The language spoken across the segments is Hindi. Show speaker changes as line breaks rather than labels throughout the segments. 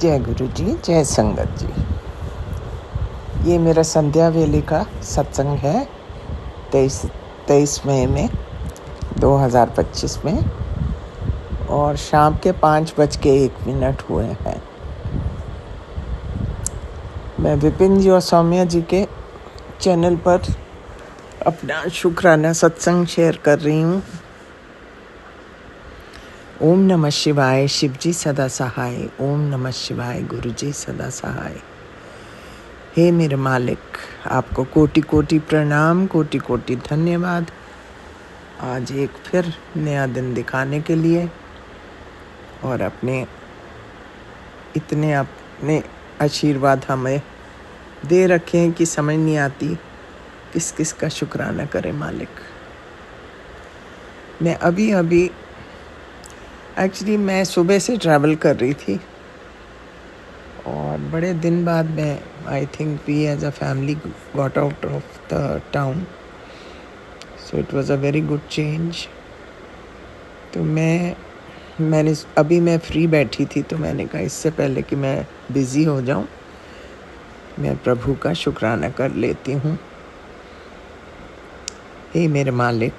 जय गुरु जी, जय संगत जी। ये मेरा संध्या वेले का सत्संग है 23 मई में 2025 में, और शाम के 5:01 हुए हैं। मैं विपिन जी और सौम्या जी के चैनल पर अपना शुक्राना सत्संग शेयर कर रही हूँ। ओम नमः शिवाय, शिव जी सदा सहाय। ओम नमः शिवाय, गुरु जी सदा सहाय। हे मेरे मालिक, आपको कोटि कोटि प्रणाम, कोटि कोटि धन्यवाद। आज एक फिर नया दिन दिखाने के लिए, और अपने आशीर्वाद हमें दे रखे हैं कि समझ नहीं आती किस किस का शुक्राना करें मालिक। मैं अभी एक्चुअली मैं सुबह से ट्रैवल कर रही थी, और बड़े दिन बाद मैं I think we as a family got out of the town, so it was a very good change. तो मैं फ्री बैठी थी, तो मैंने कहा इससे पहले कि मैं बिज़ी हो जाऊं, मैं प्रभु का शुक्राना कर लेती हूँ। हे मेरे मालिक,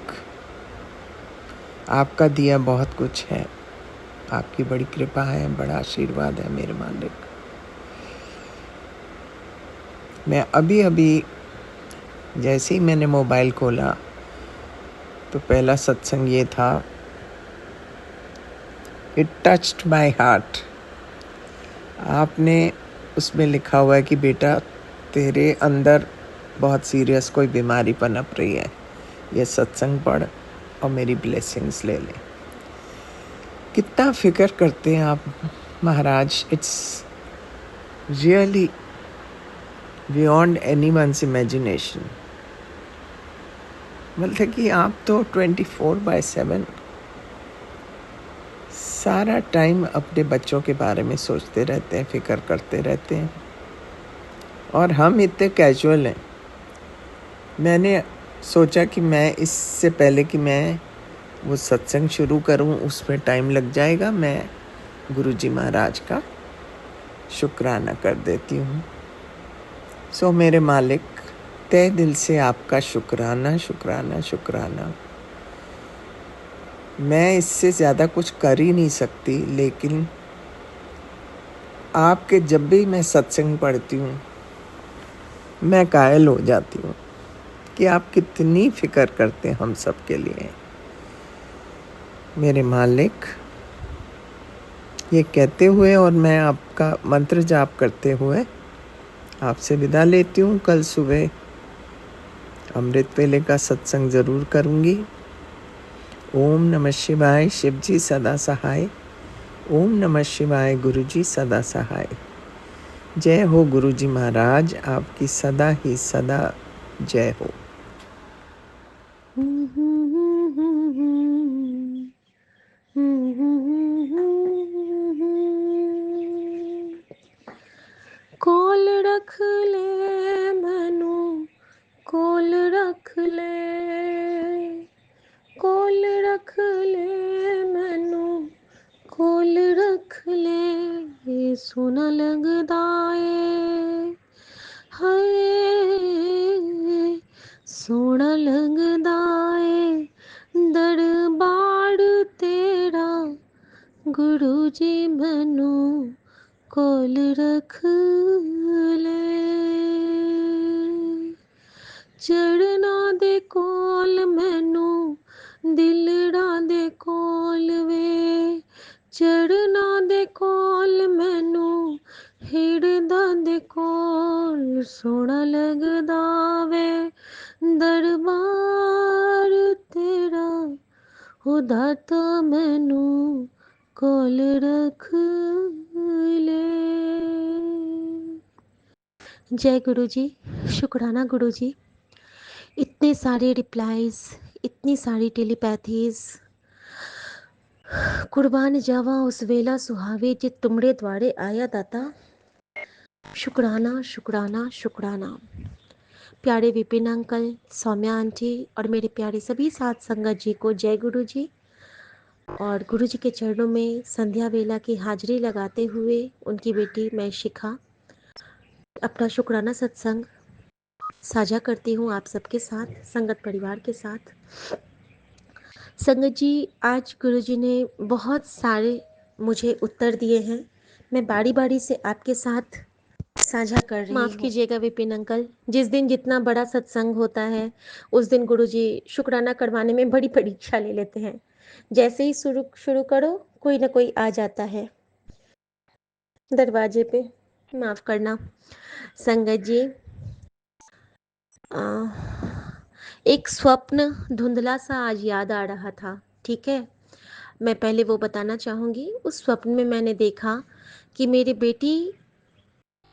आपका दिया बहुत कुछ है, आपकी बड़ी कृपा है, बड़ा आशीर्वाद है मेरे मालिक। मैं अभी जैसे ही मैंने मोबाइल खोला तो पहला सत्संग ये था, इट टच्ड माय हार्ट। आपने उसमें लिखा हुआ है कि बेटा तेरे अंदर बहुत सीरियस कोई बीमारी पनप रही है, ये सत्संग पढ़ और मेरी ब्लेसिंग्स ले ले। कितना फिक्र करते हैं आप महाराज, it's really beyond anyone's imagination. मतलब कि आप तो 24/7 सारा टाइम अपने बच्चों के बारे में सोचते रहते हैं, फिक्र करते रहते हैं, और हम इतने कैजुअल हैं। मैंने सोचा कि मैं इससे पहले कि मैं वो सत्संग शुरू करूं, उसमें टाइम लग जाएगा, मैं गुरुजी महाराज का शुक्राना कर देती हूँ। सो मेरे मालिक, तहे दिल से आपका शुक्राना शुक्राना शुक्राना। मैं इससे ज़्यादा कुछ कर ही नहीं सकती, लेकिन आपके जब भी मैं सत्संग पढ़ती हूँ मैं कायल हो जाती हूँ कि आप कितनी फिक्र करते हैं हम सब के लिए। मेरे मालिक, ये कहते हुए और मैं आपका मंत्र जाप करते हुए आपसे विदा लेती हूँ। कल सुबह अमृत वेले का सत्संग ज़रूर करूँगी। ओम नमः शिवाय, शिव जी सदा सहाय। ओम नमः शिवाय, गुरु जी सदा सहाय। जय हो गुरु जी महाराज, आपकी सदा ही सदा जय हो।
कोल रख ले मैनू, कोल रख ले, कोल रख ले मैनू, कोल रख ले, सोना लगदा ए, हाय सोना लगदा ए, दरबार तेरा गुरु जी मैनू कोल रख ले। चढ़ना दे कोल मैनू, दिलड़ा दे कोल वे, चढ़ना दे कोल मैनू, हिड़दा दे कोल, सोना लगदा वे दरबार तेरा, उदाता मैनू कोल रख ले। जय गुरु जी, शुक्राना गुरु जी। इतने सारे रिप्लाईज, इतनी सारी टेलीपैथीज, कुर्बान जावा उस वेला सुहावे जे तुमड़े द्वारे आया दाता। शुक्राना शुक्राना शुक्राना। प्यारे विपिन अंकल, सौम्या आंटी और मेरे प्यारे सभी साथ संगत जी को जय गुरु जी। और गुरु जी के चरणों में संध्या वेला की हाजिरी लगाते हुए उनकी बेटी मैं शिखा अपना शुक्राना सत्संग साझा करती हूँ आप सबके साथ, संगत परिवार के साथ। संगत जी, आज गुरु जी ने बहुत सारे मुझे उत्तर दिए हैं। मैं बारी बारी से आपके साथ साझा कर रही हूँ। माफ़ कीजिएगा विपिन अंकल, जिस दिन जितना बड़ा सत्संग होता है उस दिन गुरु जी शुक्राना करवाने में बड़ी परीक्षा ले लेते हैं। जैसे ही शुरू शुरू करो कोई ना कोई आ जाता है दरवाजे पे। माफ़ करना संगत जी। एक स्वप्न धुंधला सा आज याद आ रहा था, ठीक है। मैं पहले वो बताना चाहूँगी। उस स्वप्न में मैंने देखा कि मेरी बेटी,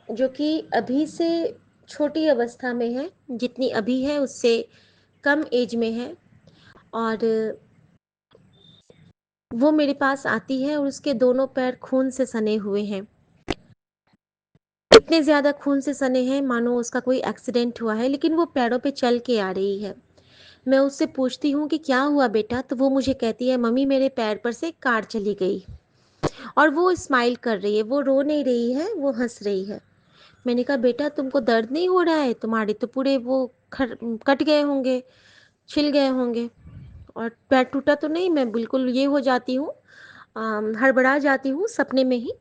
जो कि अभी से छोटी अवस्था में है, जितनी अभी है उससे कम एज में है, और वो मेरे पास आती है और उसके दोनों पैर खून से सने हुए हैं। इतने ज़्यादा खून से सने हैं मानो उसका कोई एक्सीडेंट हुआ है, लेकिन वो पैरों पे चल के आ रही है। मैं उससे पूछती हूँ कि क्या हुआ बेटा, तो वो मुझे कहती है मम्मी मेरे पैर पर से कार चली गई। और वो स्माइल कर रही है, वो रो नहीं रही है, वो हंस रही है। मैंने कहा बेटा तुमको दर्द नहीं हो रहा है, तुम्हारे तो पूरे वो कट गए होंगे, छिल गए होंगे, और पैर टूटा तो नहीं। मैं बिल्कुल ये हो जाती हूँ, हड़बड़ा जाती हूँ सपने में ही।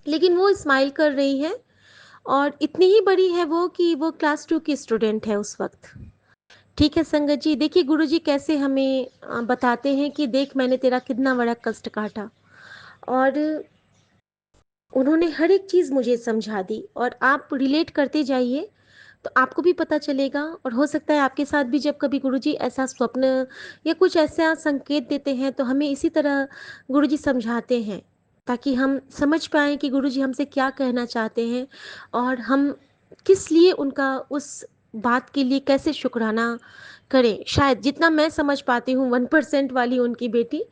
लेकिन वो स्माइल कर रही है, और इतनी ही बड़ी है वो कि वो क्लास 2 की स्टूडेंट है उस वक्त। ठीक है संगत जी, देखिए गुरु जी कैसे हमें बताते हैं कि देख मैंने तेरा कितना बड़ा कष्ट काटा, और उन्होंने हर एक चीज़ मुझे समझा दी। और आप रिलेट करते जाइए तो आपको भी पता चलेगा, और हो सकता है आपके साथ भी जब कभी गुरुजी ऐसा स्वप्न या कुछ ऐसा संकेत देते हैं तो हमें इसी तरह गुरुजी समझाते हैं, ताकि हम समझ पाएँ कि गुरुजी हमसे क्या कहना चाहते हैं, और हम किस लिए उनका उस बात के लिए कैसे शुक्राना करें। शायद जितना मैं समझ पाती हूँ 1% वाली उनकी बेटी,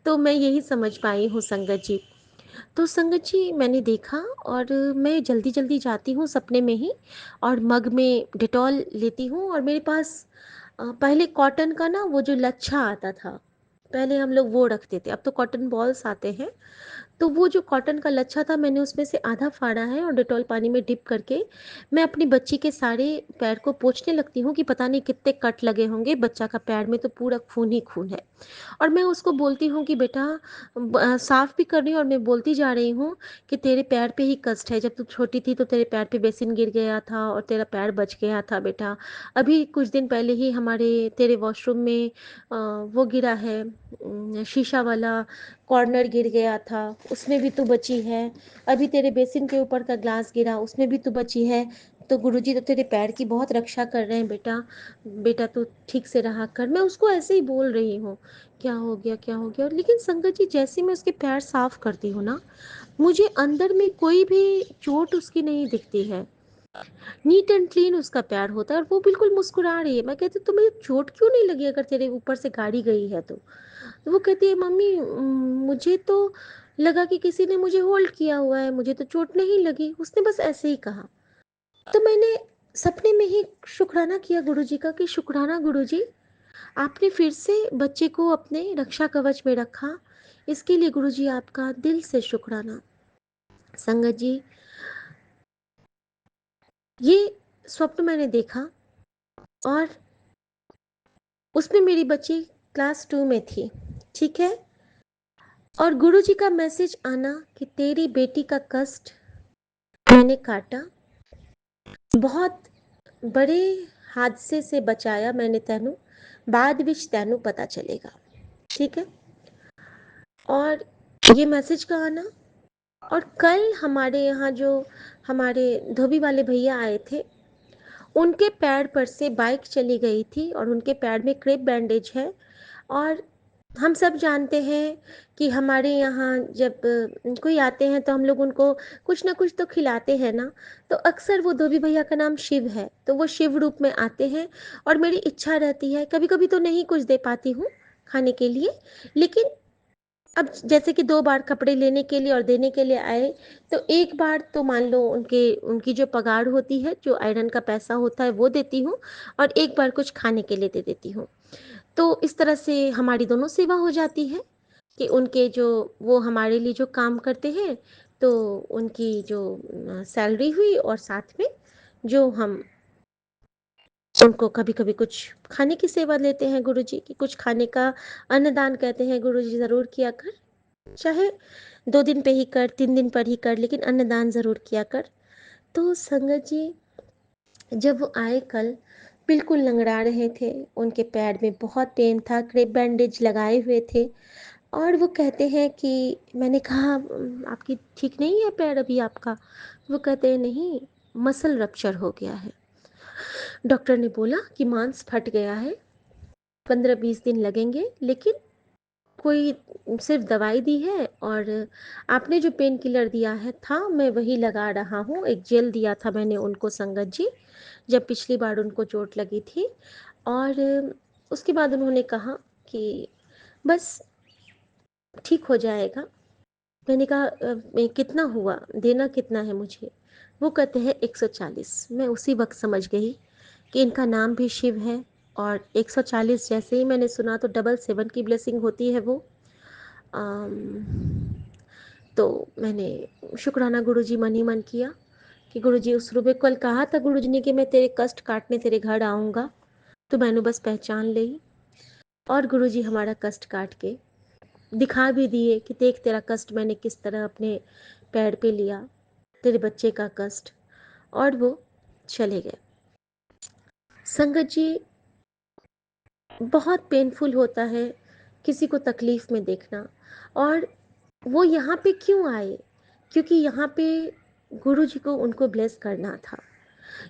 तो मैं यही समझ पाई हूँ संगत जी। तो संगत जी मैंने देखा, और मैं जल्दी जल्दी जाती हूँ सपने में ही, और मग में डिटॉल लेती हूँ, और मेरे पास पहले कॉटन का ना वो जो लच्छा आता था, पहले हम लोग वो रखते थे, अब तो कॉटन बॉल्स आते हैं। तो वो जो कॉटन का लच्छा था मैंने उसमें से आधा फाड़ा है, और डेटॉल पानी में डिप करके मैं अपनी बच्ची के सारे पैर को पोंछने लगती हूँ कि पता नहीं कितने कट लगे होंगे, बच्चा का पैर में तो पूरा खून ही खून है। और मैं उसको बोलती हूँ कि बेटा साफ भी कर रही हूँ, और मैं बोलती जा रही हूँ कि तेरे पैर पे ही कष्ट है, जब तू छोटी थी तो तेरे पैर पे बेसिन गिर गया था और तेरा पैर बच गया था बेटा। अभी कुछ दिन पहले ही हमारे तेरे वॉशरूम में वो गिरा है, शीशा वाला कॉर्नर गिर गया था, उसमें भी तू बची है। अभी तेरे बेसिन के ऊपर का ग्लास गिरा, उसमें भी तू बची है। तो गुरुजी तो तेरे पैर की बहुत रक्षा कर रहे हैं बेटा, बेटा तू ठीक से रहा कर। मैं उसको ऐसे ही बोल रही हूँ क्या हो गया क्या हो गया। लेकिन संगत जी जैसे मैं उसके पैर साफ करती हूँ ना, मुझे अंदर में कोई भी चोट उसकी नहीं दिखती है। नीट एंड क्लीन उसका पैर होता है, और वो बिल्कुल मुस्कुरा रही है। मैं कहती हूँ तुम्हें चोट क्यों नहीं लगी अगर तेरे ऊपर से गाड़ी गई है तो वो कहती है मम्मी मुझे तो लगा कि किसी ने मुझे होल्ड किया हुआ है, मुझे तो चोट नहीं लगी। उसने बस ऐसे ही कहा। तो मैंने सपने में ही शुक्राना किया गुरुजी का कि शुक्राना गुरुजी, आपने फिर से बच्चे को अपने रक्षा कवच में रखा, इसके लिए गुरुजी आपका दिल से शुक्राना। संगत जी ये स्वप्न मैंने देखा, और उसमें मेरी बच्ची क्लास 2 में थी, ठीक है। और गुरुजी का मैसेज आना कि तेरी बेटी का कष्ट मैंने काटा, बहुत बड़े हादसे से बचाया मैंने तैनू, बाद विच तैनू पता चलेगा, ठीक है। और ये मैसेज का आना, और कल हमारे यहाँ जो हमारे धोबी वाले भैया आए थे, उनके पैर पर से बाइक चली गई थी, और उनके पैर में क्रेप बैंडेज है। और हम सब जानते हैं कि हमारे यहाँ जब कोई आते हैं तो हम लोग उनको कुछ ना कुछ तो खिलाते हैं ना। तो अक्सर वो धोबी भैया का नाम शिव है, तो वो शिव रूप में आते हैं, और मेरी इच्छा रहती है, कभी कभी तो नहीं कुछ दे पाती हूँ खाने के लिए, लेकिन अब जैसे कि 2 बार कपड़े लेने के लिए और देने के लिए आए, तो एक बार तो मान लो उनकी जो पगार होती है, जो आयरन का पैसा होता है वो देती हूँ, और एक बार कुछ खाने के लिए दे देती हूँ। तो इस तरह से हमारी दोनों सेवा हो जाती है। कि उनके जो वो हमारे लिए जो काम करते हैं, तो उनकी जो सैलरी हुई, और साथ में जो हम उनको कभी-कभी कुछ खाने की सेवा लेते हैं गुरुजी की, कुछ खाने का अन्नदान कहते हैं गुरुजी ज़रूर किया कर, चाहे 2 दिन पे ही कर, 3 दिन पर ही कर, लेकिन अन्नदान ज़रूर किया कर। तो संगत जी, जब वो आए कल, बिल्कुल लंगड़ा रहे थे, उनके पैर में बहुत पेन था, क्रेप बैंडेज लगाए हुए थे, और वो कहते हैं कि मैंने कहा आपकी ठीक नहीं है पैर अभी आपका? वो कहते हैं नहीं, मसल रप्चर हो गया है। डॉक्टर ने बोला कि मांस फट गया है, 15-20 दिन लगेंगे, लेकिन कोई सिर्फ दवाई दी है, और आपने जो पेन किलर दिया है था, मैं वही लगा रहा हूँ। एक जेल दिया था मैंने उनको संगत जी, जब पिछली बार उनको चोट लगी थी, और उसके बाद उन्होंने कहा कि बस ठीक हो जाएगा। मैंने कहा कितना हुआ, देना कितना है मुझे? वो कहते हैं 140। मैं उसी वक्त समझ गई कि इनका नाम भी शिव है, और 140 जैसे ही मैंने सुना तो 777 की ब्लेसिंग होती है वो। अम, तो मैंने शुक्राना गुरुजी मन ही मन किया कि गुरुजी उस रूबे कल कहा था गुरुजी ने कि मैं तेरे कष्ट काटने तेरे घर आऊँगा, तो मैंने बस पहचान ली, और गुरुजी हमारा कष्ट काट के दिखा भी दिए कि देख तेरा कष्ट मैंने किस तरह अपने पैर पे लिया, तेरे बच्चे का कष्ट, और वो चले गए। संगत जी, बहुत पेनफुल होता है किसी को तकलीफ में देखना, और वो यहाँ पे क्यों आए? क्योंकि यहाँ पे गुरु जी को उनको ब्लेस करना था।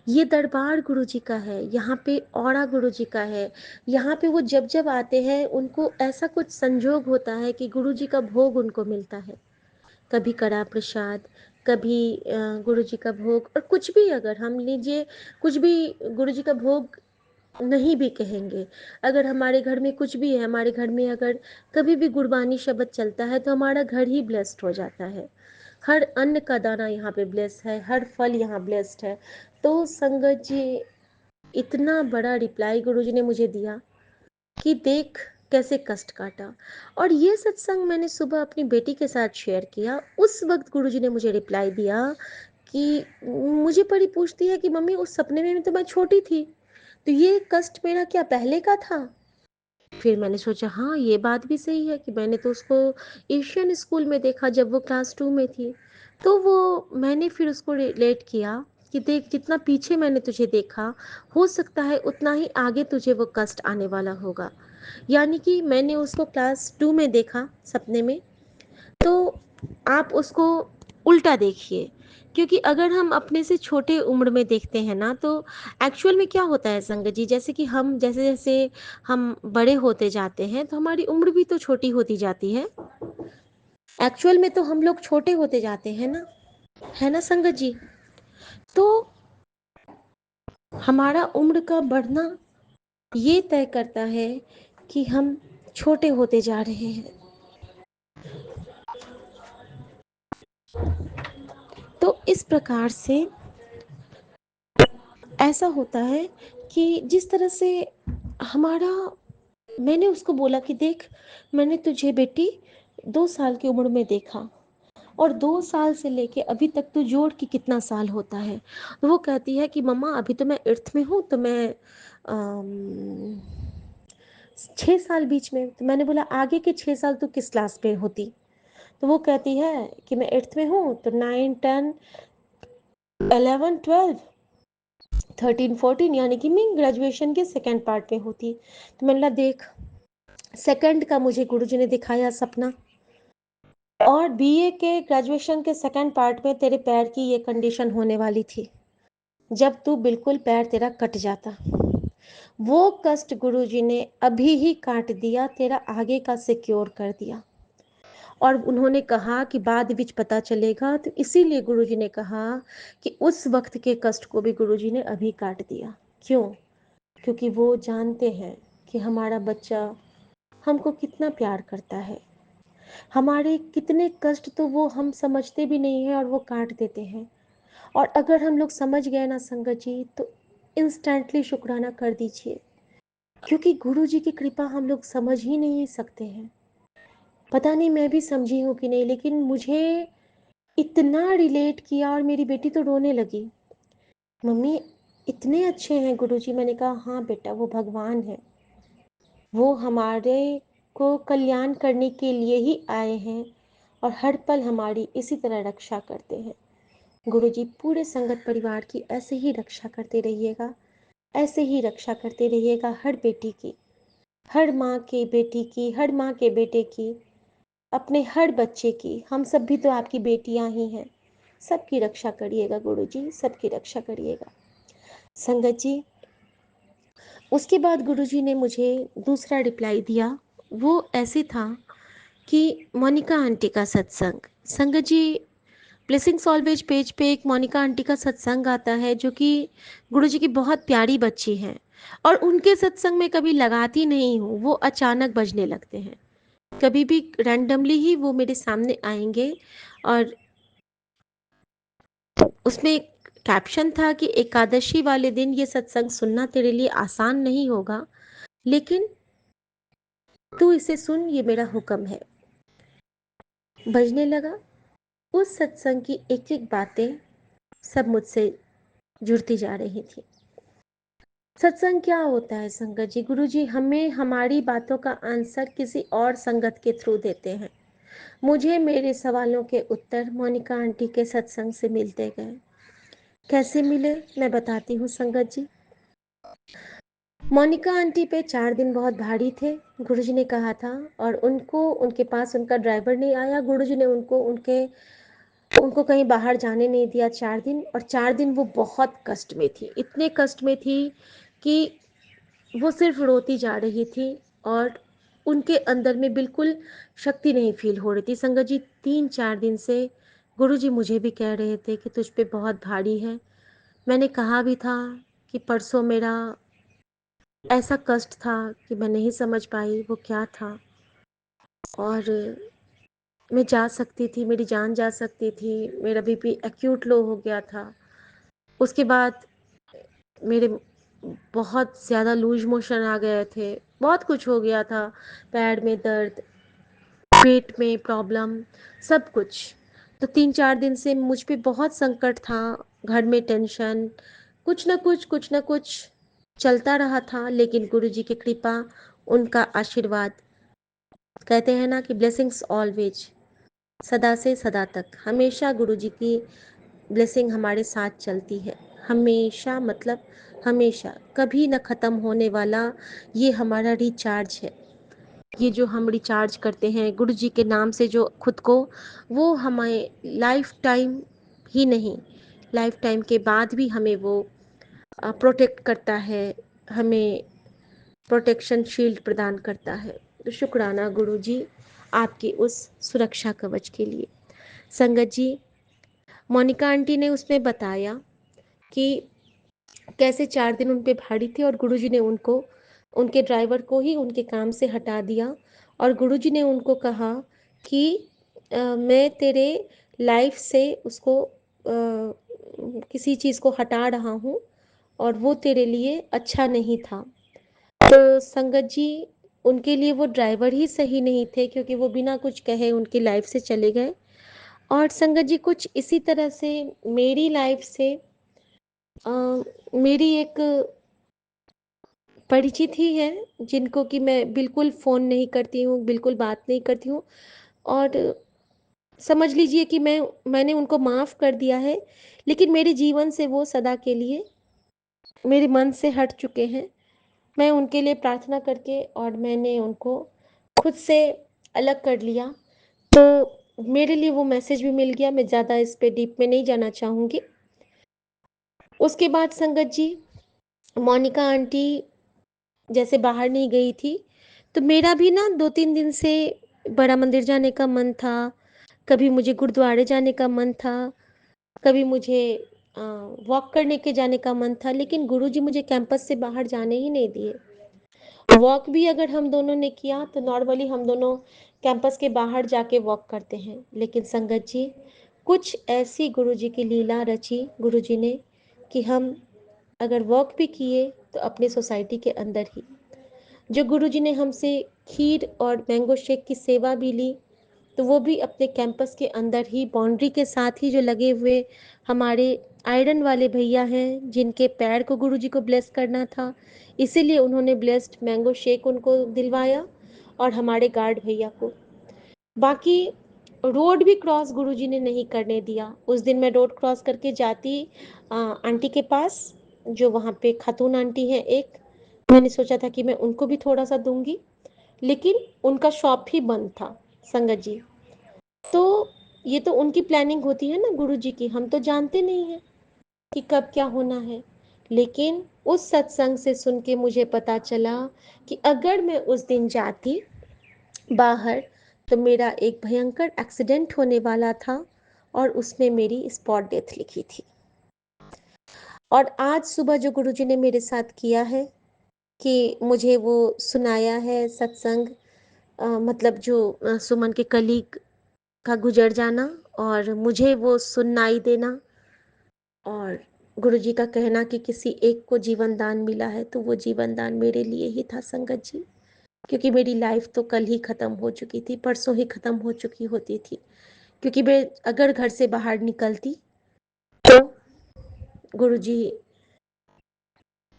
ये दरबार गुरु जी का है, यहाँ पे औरा गुरु जी का है। यहाँ पे वो जब जब आते हैं उनको ऐसा कुछ संजोग होता है कि गुरु जी का भोग उनको मिलता है। कभी कड़ा प्रसाद, कभी गुरु जी का भोग, और कुछ भी अगर हम लीजिए, कुछ भी गुरु जी का भोग नहीं भी कहेंगे, अगर हमारे घर में कुछ भी है, हमारे घर में अगर कभी भी गुरबानी शब्द चलता है तो हमारा घर ही ब्लेस्ड हो जाता है। हर अन्न का दाना यहाँ पे ब्लेस्ड है, हर फल यहाँ ब्लेस्ड है। तो संगत जी, इतना बड़ा रिप्लाई गुरुजी ने मुझे दिया कि देख कैसे कष्ट काटा। और ये सत्संग मैंने सुबह अपनी बेटी के साथ शेयर किया। उस वक्त गुरुजी ने मुझे रिप्लाई दिया कि मुझे परी पूछती है कि मम्मी उस सपने में तो मैं छोटी थी, तो ये कष्ट मेरा क्या पहले का था? फिर मैंने सोचा हाँ, ये बात भी सही है कि मैंने तो उसको एशियन स्कूल में देखा जब वो क्लास 2 में थी। तो वो मैंने फिर उसको रिलेट किया कि देख जितना पीछे मैंने तुझे देखा, हो सकता है उतना ही आगे तुझे वो कष्ट आने वाला होगा। यानी कि मैंने उसको क्लास 2 में देखा सपने में, तो आप उसको उल्टा देखिए, क्योंकि अगर हम अपने से छोटे उम्र में देखते हैं ना, तो एक्चुअल में क्या होता है संगत जी, जैसे कि हम जैसे जैसे हम बड़े होते जाते हैं तो हमारी उम्र भी तो छोटी होती जाती है। एक्चुअल में तो हम लोग छोटे होते जाते हैं ना, है ना संगत जी? तो हमारा उम्र का बढ़ना ये तय करता है कि हम छोटे होते जा रहे हैं। तो इस प्रकार से ऐसा होता है कि जिस तरह से हमारा, मैंने उसको बोला कि देख मैंने तुझे बेटी 2 साल की उम्र में देखा, और 2 साल से लेके अभी तक तो जोड़ के कितना साल होता है? तो वो कहती है कि मम्मा अभी तो मैं 8th में हूँ, तो मैं 6 साल बीच में। तो मैंने बोला आगे के 6 साल तो किस क्लास में होती? तो वो कहती है कि मैं 8th में हूँ, तो 9, 10, 11, 12, 13, 14, यानी कि मैं ग्रेजुएशन के सेकेंड पार्ट में होती। तो मैंने बोला देख, सेकंड का मुझे गुरुजी ने दिखाया सपना, और बीए के ग्रेजुएशन के सेकंड पार्ट में तेरे पैर की ये कंडीशन होने वाली थी, जब तू बिल्कुल पैर तेरा कट जाता। वो कष्ट गुरुजी ने अभी ही काट दिया, तेरा आगे का सिक्योर कर दिया। और उन्होंने कहा कि बाद विच पता चलेगा, तो इसीलिए गुरुजी ने कहा कि उस वक्त के कष्ट को भी गुरुजी ने अभी काट दिया। क्यों? क्योंकि वो जानते हैं कि हमारा बच्चा हमको कितना प्यार करता है। हमारे कितने कष्ट तो वो हम समझते भी नहीं हैं और वो काट देते हैं। और अगर हम लोग समझ गए ना संगत जी, तो इंस्टेंटली शुक्राना कर दीजिए, क्योंकि गुरु जी की कृपा हम लोग समझ ही नहीं सकते हैं। पता नहीं मैं भी समझी हूँ कि नहीं, लेकिन मुझे इतना रिलेट किया और मेरी बेटी तो रोने लगी। मम्मी इतने अच्छे हैं गुरुजी। मैंने कहा हाँ बेटा, वो भगवान है, वो हमारे को कल्याण करने के लिए ही आए हैं और हर पल हमारी इसी तरह रक्षा करते हैं। गुरुजी पूरे संगत परिवार की ऐसे ही रक्षा करते रहिएगा, ऐसे ही रक्षा करते रहिएगा हर बेटी की, हर माँ के बेटी की, हर माँ के बेटे की, अपने हर बच्चे की। हम सब भी तो आपकी बेटियां ही हैं। सबकी रक्षा करिएगा गुरुजी, सबकी रक्षा करिएगा। संगत जी, उसके बाद गुरुजी ने मुझे दूसरा रिप्लाई दिया। वो ऐसे था कि मोनिका आंटी का सत्संग। संगत जी, ब्लेसिंग्स ऑलवेज पेज पे एक मोनिका आंटी का सत्संग आता है, जो कि गुरुजी की बहुत प्यारी बच्ची हैं, और उनके सत्संग में कभी लगाती नहीं हूँ, वो अचानक बजने लगते हैं। कभी भी रैंडमली ही वो मेरे सामने आएंगे, और उसमें एक कैप्शन था कि एकादशी वाले दिन ये सत्संग सुनना तेरे लिए आसान नहीं होगा, लेकिन तू इसे सुन, ये मेरा हुक्म है। बजने लगा। उस सत्संग की एक एक बातें सब मुझसे जुड़ती जा रही थी। सत्संग क्या होता है संगत जी? गुरु जी हमें हमारी बातों का आंसर किसी और संगत के थ्रू देते हैं। मुझे मेरे सवालों के उत्तर मोनिका आंटी के सत्संग से मिलते गए। कैसे मिले मैं बताती हूँ संगत जी। मोनिका आंटी पे 4 दिन बहुत भारी थे, गुरुजी ने कहा था, और उनके पास उनका ड्राइवर नहीं आया। गुरुजी ने उनको कहीं बाहर जाने नहीं दिया 4 दिन, और 4 दिन वो बहुत कष्ट में थी, इतने कष्ट में थी कि वो सिर्फ रोती जा रही थी, और उनके अंदर में बिल्कुल शक्ति नहीं फील हो रही थी। संगत जी 3-4 दिन से गुरुजी मुझे भी कह रहे थे कि तुझ पे बहुत भारी है। मैंने कहा भी था कि परसों मेरा ऐसा कष्ट था कि मैं नहीं समझ पाई वो क्या था, और मैं जा सकती थी, मेरी जान जा सकती थी। मेरा बीपी एक्यूट लो हो गया था। उसके बाद मेरे बहुत ज़्यादा लूज मोशन आ गए थे, बहुत कुछ हो गया था, पैर में दर्द, पेट में प्रॉब्लम, सब कुछ। तो 3-4 दिन से मुझ पे बहुत संकट था, घर में टेंशन, कुछ ना कुछ चलता रहा था। लेकिन गुरु जी की कृपा, उनका आशीर्वाद, कहते हैं ना कि ब्लेसिंग्स ऑलवेज, सदा से सदा तक हमेशा गुरु जी की ब्लेसिंग हमारे साथ चलती है। हमेशा मतलब हमेशा, कभी न ख़त्म होने वाला ये हमारा रिचार्ज है। ये जो हम रिचार्ज करते हैं गुरु जी के नाम से जो खुद को, वो हमें लाइफ टाइम ही नहीं, लाइफ टाइम के बाद भी हमें वो प्रोटेक्ट करता है, हमें प्रोटेक्शन शील्ड प्रदान करता है। तो शुक्राना गुरु जी आपकी उस सुरक्षा कवच के लिए। संगत जी, मोनिका आंटी ने उसमें बताया कि कैसे 4 दिन उन पे भारी थे, और गुरुजी ने उनके ड्राइवर को ही उनके काम से हटा दिया, और गुरुजी ने उनको कहा कि मैं तेरे लाइफ से उसको किसी चीज़ को हटा रहा हूँ, और वो तेरे लिए अच्छा नहीं था। तो संगत जी, उनके लिए वो ड्राइवर ही सही नहीं थे, क्योंकि वो बिना कुछ कहे उनकी लाइफ से चले गए। और संगत जी कुछ इसी तरह से मेरी लाइफ से मेरी एक परिचित ही है, जिनको कि मैं बिल्कुल फ़ोन नहीं करती हूँ, बिल्कुल बात नहीं करती हूँ, और समझ लीजिए कि मैंने उनको माफ़ कर दिया है, लेकिन मेरे जीवन से वो सदा के लिए मेरे मन से हट चुके हैं। मैं उनके लिए प्रार्थना करके और मैंने उनको खुद से अलग कर लिया। तो मेरे लिए वो मैसेज भी मिल गया, मैं ज़्यादा इस पे डीप में नहीं जाना चाहूँगी। उसके बाद संगत जी, मोनिका आंटी जैसे बाहर नहीं गई थी, तो मेरा भी ना 2-3 दिन से बड़ा मंदिर जाने का मन था, कभी मुझे गुरुद्वारे जाने का मन था, कभी मुझे वॉक करने के जाने का मन था, लेकिन गुरुजी मुझे कैंपस से बाहर जाने ही नहीं दिए। वॉक भी अगर हम दोनों ने किया तो नॉर्मली हम दोनों कैंपस के बाहर जाके वॉक करते हैं, लेकिन संगत जी कुछ ऐसी गुरुजी की लीला रची गुरुजी ने कि हम अगर वॉक भी किए तो अपने सोसाइटी के अंदर ही। जो गुरुजी ने हमसे खीर और मैंगो शेक की सेवा भी ली, तो वो भी अपने कैंपस के अंदर ही, बाउंड्री के साथ ही, जो लगे हुए हमारे आयरन वाले भैया हैं जिनके पैर को गुरुजी को ब्लेस करना था, इसीलिए उन्होंने ब्लेस्ड मैंगो शेक उनको दिलवाया, और हमारे गार्ड भैया को। बाकी रोड भी क्रॉस गुरुजी ने नहीं करने दिया। उस दिन मैं रोड क्रॉस करके जाती आंटी के पास, जो वहाँ पे खातून आंटी हैं एक, मैंने सोचा था कि मैं उनको भी थोड़ा सा दूंगी, लेकिन उनका शॉप ही बंद था संगत जी। तो ये तो उनकी प्लानिंग होती है ना गुरुजी की, हम तो जानते नहीं हैं कि कब क्या होना है। लेकिन उस सत्संग से सुन के मुझे पता चला कि अगर मैं उस दिन जाती बाहर, तो मेरा एक भयंकर एक्सीडेंट होने वाला था, और उसमें मेरी स्पॉट डेथ लिखी थी। और आज सुबह जो गुरुजी ने मेरे साथ किया है कि मुझे वो सुनाया है सत्संग, मतलब जो सुमन के कलीग का गुजर जाना, और मुझे वो सुनाई देना, और गुरुजी का कहना कि किसी एक को जीवन दान मिला है, तो वो जीवन दान मेरे लिए ही था संगत जी। क्योंकि मेरी लाइफ तो कल ही ख़त्म हो चुकी थी, परसों ही ख़त्म हो चुकी होती थी। क्योंकि मैं अगर घर से बाहर निकलती तो गुरुजी,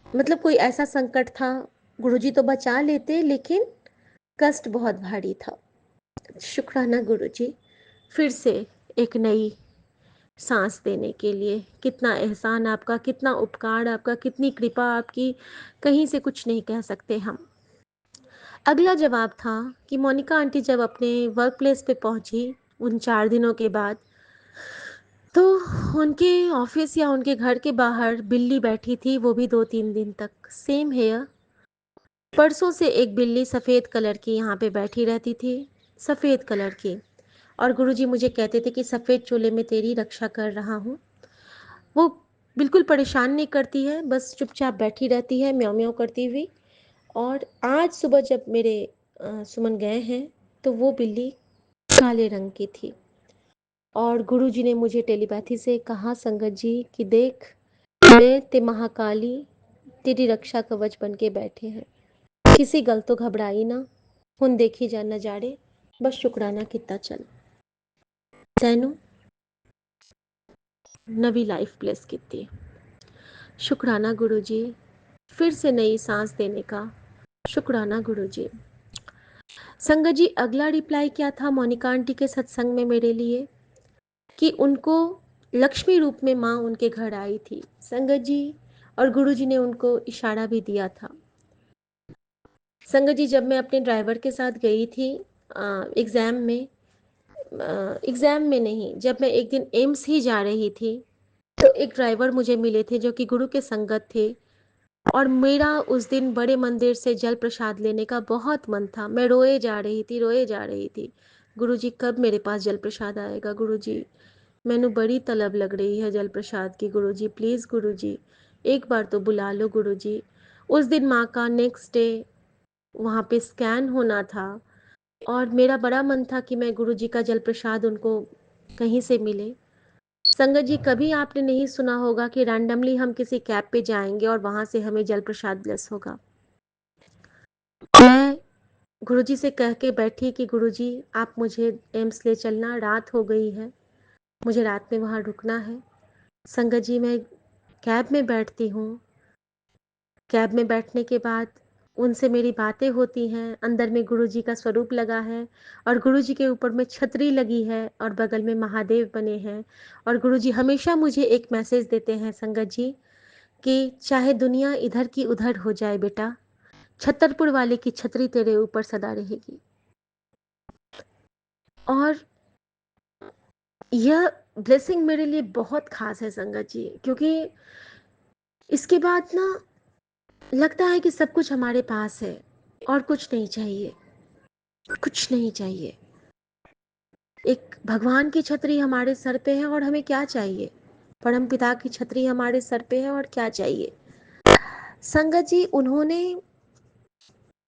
मतलब कोई ऐसा संकट था, गुरुजी तो बचा लेते, लेकिन कष्ट बहुत भारी था। शुक्राना गुरुजी, फिर से एक नई सांस देने के लिए। कितना एहसान आपका, कितना उपकार आपका, कितनी कृपा आपकी, कहीं से कुछ नहीं कह सकते हम। अगला जवाब था कि मोनिका आंटी जब अपने वर्क प्लेस पे पहुंची उन 4 दिनों के बाद, तो उनके ऑफिस या उनके घर के बाहर बिल्ली बैठी थी, वो भी 2-3 दिन तक। सेम हेयर, परसों से एक बिल्ली सफ़ेद कलर की यहाँ पे बैठी रहती थी, सफ़ेद कलर की। और गुरुजी मुझे कहते थे कि सफ़ेद चोले में तेरी रक्षा कर रहा हूँ। वो बिल्कुल परेशान नहीं करती है, बस चुपचाप बैठी रहती है म्याऊं म्याऊं करती हुई। और आज सुबह जब मेरे सुमन गए हैं, तो वो बिल्ली काले रंग की थी। और गुरुजी ने मुझे टेलीपैथी से कहा संगत जी कि देख, मैं ते महाकाली तेरी रक्षा कवच बन के बैठे हैं, किसी गल तो घबराई ना, हुन देखी जा नजारे, बस शुक्राना किता चल। तैनू नवी लाइफ ब्लेस की। शुक्राना गुरुजी, फिर से नई सांस देने का शुक्राना गुरुजी। संगत जी, अगला रिप्लाई क्या था मोनिका आंटी के सत्संग में मेरे लिए, कि उनको लक्ष्मी रूप में माँ उनके घर आई थी संगत जी, और गुरुजी ने उनको इशारा भी दिया था। संगत जी, जब मैं अपने ड्राइवर के साथ गई थी एग्ज़ाम में, एग्ज़ाम में नहीं, जब मैं एक दिन एम्स ही जा रही थी, तो एक ड्राइवर मुझे मिले थे जो कि गुरु के संगत थे, और मेरा उस दिन बड़े मंदिर से जल प्रसाद लेने का बहुत मन था। मैं रोए जा रही थी, रोए जा रही थी, गुरुजी कब मेरे पास जल प्रसाद आएगा गुरुजी, मैनू बड़ी तलब लग रही है जल प्रसाद की गुरुजी, प्लीज़ गुरुजी एक बार तो बुला लो गुरुजी। उस दिन माँ का नेक्स्ट डे वहाँ पे स्कैन होना था, और मेरा बड़ा मन था कि मैं गुरुजी का जल प्रसाद उनको कहीं से मिले। संगत जी, कभी आपने नहीं सुना होगा कि रैंडमली हम किसी कैब पे जाएंगे और वहाँ से हमें जल प्रसाद ब्लेस होगा। मैं गुरुजी से कह के बैठी कि गुरुजी आप मुझे एम्स ले चलना, रात हो गई है, मुझे रात में वहाँ रुकना है। संगत जी, मैं कैब में बैठती हूँ, कैब में बैठने के बाद उनसे मेरी बातें होती हैं, अंदर में गुरुजी का स्वरूप लगा है, और गुरुजी के ऊपर में छतरी लगी है, और बगल में महादेव बने हैं, और गुरुजी हमेशा मुझे एक मैसेज देते हैं संगत जी, कि चाहे दुनिया इधर की उधर हो जाए बेटा, छतरपुर वाले की छतरी तेरे ऊपर सदा रहेगी। और यह ब्लेसिंग मेरे लिए बहुत खास है संगत जी, क्योंकि इसके बाद ना लगता है कि सब कुछ हमारे पास है, और कुछ नहीं चाहिए, कुछ नहीं चाहिए। एक भगवान की छतरी हमारे सर पे है, और हमें क्या चाहिए, परम पिता की छतरी हमारे सर पे है, और क्या चाहिए। संगत जी, उन्होंने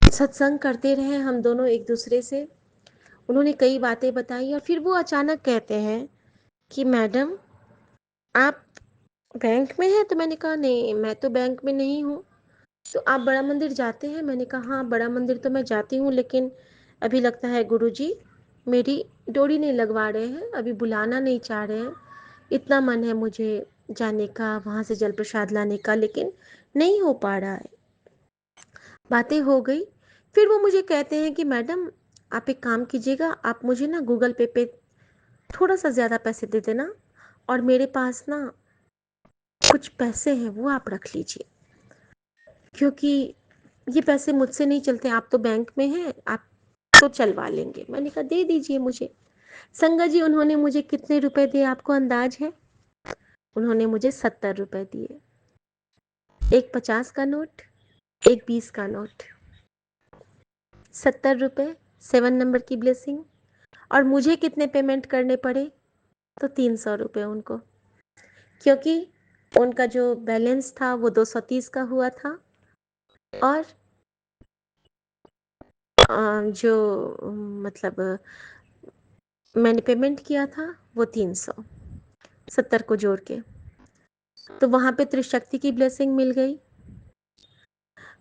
सत्संग करते रहे हम दोनों एक दूसरे से, उन्होंने कई बातें बताई, और फिर वो अचानक कहते हैं कि मैडम आप बैंक में हैं। तो मैंने कहा नहीं, मैं तो बैंक में नहीं हूँ। तो आप बड़ा मंदिर जाते हैं? मैंने कहा हाँ, बड़ा मंदिर तो मैं जाती हूँ, लेकिन अभी लगता है गुरुजी मेरी डोरी नहीं लगवा रहे हैं, अभी बुलाना नहीं चाह रहे हैं। इतना मन है मुझे जाने का, वहाँ से जल प्रसाद लाने का, लेकिन नहीं हो पा रहा है। बातें हो गई, फिर वो मुझे कहते हैं कि मैडम आप एक काम कीजिएगा, आप मुझे ना गूगल पे थोड़ा सा ज़्यादा पैसे दे देना, और मेरे पास ना कुछ पैसे हैं वो आप रख लीजिए, क्योंकि ये पैसे मुझसे नहीं चलते, आप तो बैंक में हैं, आप तो चलवा लेंगे। मैंने कहा दे दीजिए मुझे। संगत जी उन्होंने मुझे कितने रुपए दिए आपको अंदाज है? उन्होंने मुझे 70 रुपए दिए। एक 50 का नोट, एक 20 का नोट, 70 रुपए, 7 नंबर की ब्लेसिंग। और मुझे कितने पेमेंट करने पड़े? तो 300 रुपए उनको, क्योंकि उनका जो बैलेंस था वो 230 का हुआ था, और जो मतलब मैंने पेमेंट किया था वो 300, 70 को जोड़ के। तो वहाँ पे त्रिशक्ति की ब्लेसिंग मिल गई।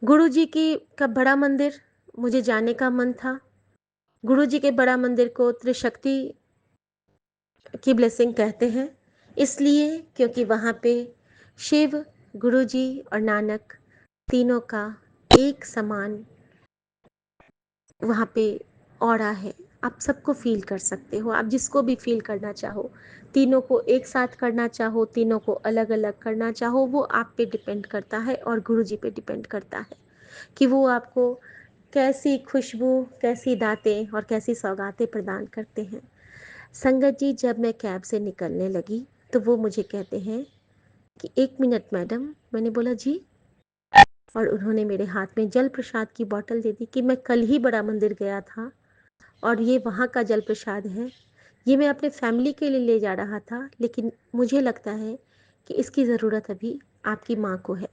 गुरु जी की का बड़ा मंदिर मुझे जाने का मन था। गुरु जी के बड़ा मंदिर को त्रिशक्ति की ब्लेसिंग कहते हैं, इसलिए क्योंकि वहाँ पे शिव, गुरु जी और नानक तीनों का एक समान वहाँ पे ऑरा है। आप सबको फील कर सकते हो, आप जिसको भी फील करना चाहो, तीनों को एक साथ करना चाहो, तीनों को अलग अलग करना चाहो, वो आप पे डिपेंड करता है और गुरु जी पे डिपेंड करता है कि वो आपको कैसी खुशबू, कैसी दातें और कैसी सौगातें प्रदान करते हैं। संगत जी जब मैं कैब से निकलने लगी तो वो मुझे कहते हैं कि 1 मिनट मैडम। मैंने बोला जी, और उन्होंने मेरे हाथ में जल प्रसाद की बोतल दे दी कि मैं कल ही बड़ा मंदिर गया था और ये वहाँ का जल प्रसाद है, ये मैं अपने फैमिली के लिए ले जा रहा था, लेकिन मुझे लगता है कि इसकी ज़रूरत अभी आपकी माँ को है।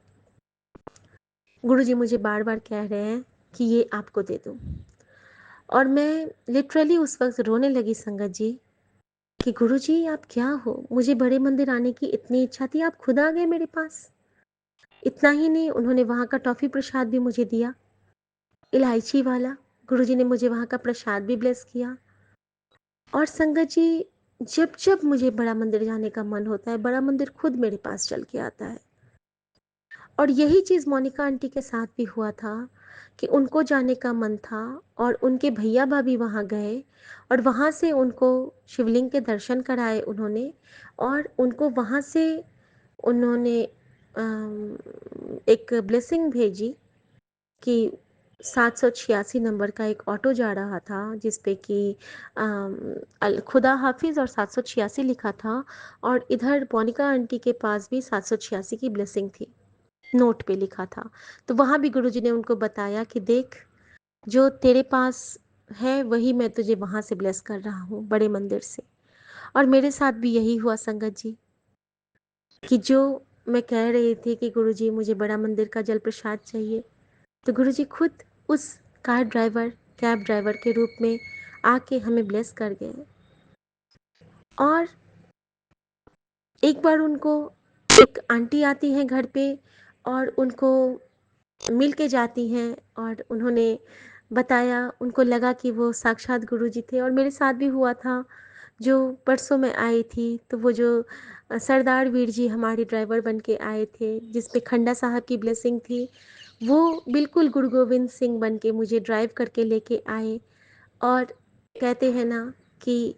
गुरुजी मुझे बार बार कह रहे हैं कि ये आपको दे दूँ, और मैं लिटरली उस वक्त रोने लगी संगत जी कि गुरुजी आप क्या हो, मुझे बड़े मंदिर आने की इतनी इच्छा थी, आप खुद आ गए मेरे पास। इतना ही नहीं, उन्होंने वहाँ का टॉफ़ी प्रसाद भी मुझे दिया, इलायची वाला। गुरुजी ने मुझे वहाँ का प्रसाद भी ब्लेस किया। और संगत जी जब जब मुझे बड़ा मंदिर जाने का मन होता है, बड़ा मंदिर खुद मेरे पास चल के आता है। और यही चीज़ मोनिका आंटी के साथ भी हुआ था कि उनको जाने का मन था और उनके भैया भाभी वहाँ गए और वहाँ से उनको शिवलिंग के दर्शन कराए उन्होंने, और उनको वहाँ से उन्होंने एक ब्लेसिंग भेजी कि 786 नंबर का एक ऑटो जा रहा था जिस पे कि खुदा हाफिज़ और 786 लिखा था, और इधर मोनिका आंटी के पास भी 786 की ब्लेसिंग थी, नोट पे लिखा था। तो वहाँ भी गुरुजी ने उनको बताया कि देख, जो तेरे पास है वही मैं तुझे वहाँ से ब्लेस कर रहा हूँ, बड़े मंदिर से। और मेरे साथ भी यही हुआ संगत जी कि जो मैं कह रही थी कि गुरुजी मुझे बड़ा मंदिर का जल प्रसाद चाहिए, तो गुरुजी खुद उस कार ड्राइवर, कैब ड्राइवर के रूप में आके हमें ब्लेस कर गए। और एक बार उनको एक आंटी आती हैं घर पे और उनको मिल के जाती हैं, और उन्होंने बताया, उनको लगा कि वो साक्षात गुरुजी थे। और मेरे साथ भी हुआ था, जो परसों मैं आई थी तो वो जो सरदार वीर जी हमारे ड्राइवर बन के आए थे जिस पे खंडा साहब की ब्लेसिंग थी, वो बिल्कुल गुरु गोविंद सिंह बन के मुझे ड्राइव करके लेके आए। और कहते हैं ना कि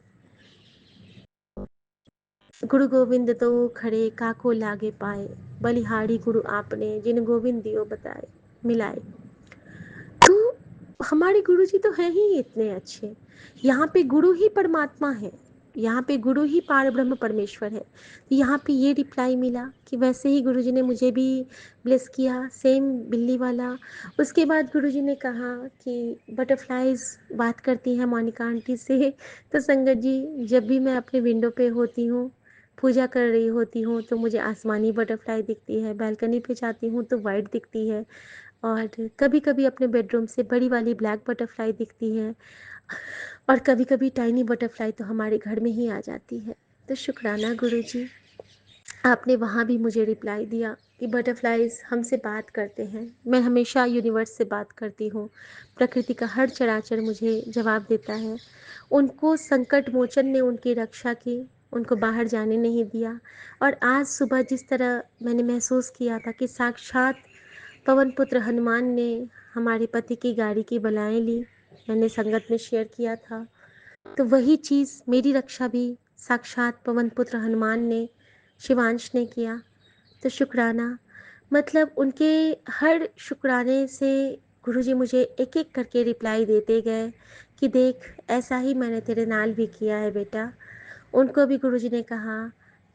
गुरु गोविंद तो खड़े काको लागे पाए, बलिहारी गुरु आपने जिन गोविंद दियो बताए मिलाए। तो हमारे गुरु जी तो हैं ही इतने अच्छे। यहाँ पे गुरु ही परमात्मा है, यहाँ पे गुरु ही पार ब्रह्म परमेश्वर है। यहाँ पे ये रिप्लाई मिला कि वैसे ही गुरु जी ने मुझे भी ब्लेस किया, सेम बिल्ली वाला। उसके बाद गुरु जी ने कहा कि बटरफ्लाइज बात करती हैं मोनिका आंटी से। तो संगत जी जब भी मैं अपने विंडो पे होती हूँ, पूजा कर रही होती हूँ, तो मुझे आसमानी बटरफ्लाई दिखती है, बालकनी पे जाती हूँ तो वाइट दिखती है, और कभी-कभी अपने बेडरूम से बड़ी वाली ब्लैक बटरफ्लाई दिखती है, और कभी-कभी टाइनी बटरफ्लाई तो हमारे घर में ही आ जाती है। तो शुक्राना गुरुजी। आपने वहाँ भी मुझे रिप्लाई दिया कि बटरफ्लाइज़ हमसे बात करते हैं। मैं हमेशा यूनिवर्स से बात करती हूँ। प्रकृति का हर चराचर मुझे जवाब देता है। उनको संकट मोचन ने उनकी रक्षा की, उनको बाहर जाने नहीं दिया। और आज सुबह जिस तरह मैंने महसूस किया था कि साक्षात पवन पुत्र हनुमान ने हमारे पति की गाड़ी की बलाएँ ली, मैंने संगत में शेयर किया था। तो वही चीज़ मेरी रक्षा भी साक्षात पवन पुत्र हनुमान ने, शिवांश ने किया। तो शुक्राना, मतलब उनके हर शुक्राने से गुरुजी मुझे एक-एक करके रिप्लाई देते गए कि देख ऐसा ही मैंने तेरे नाल भी किया है बेटा। उनको भी गुरुजी ने कहा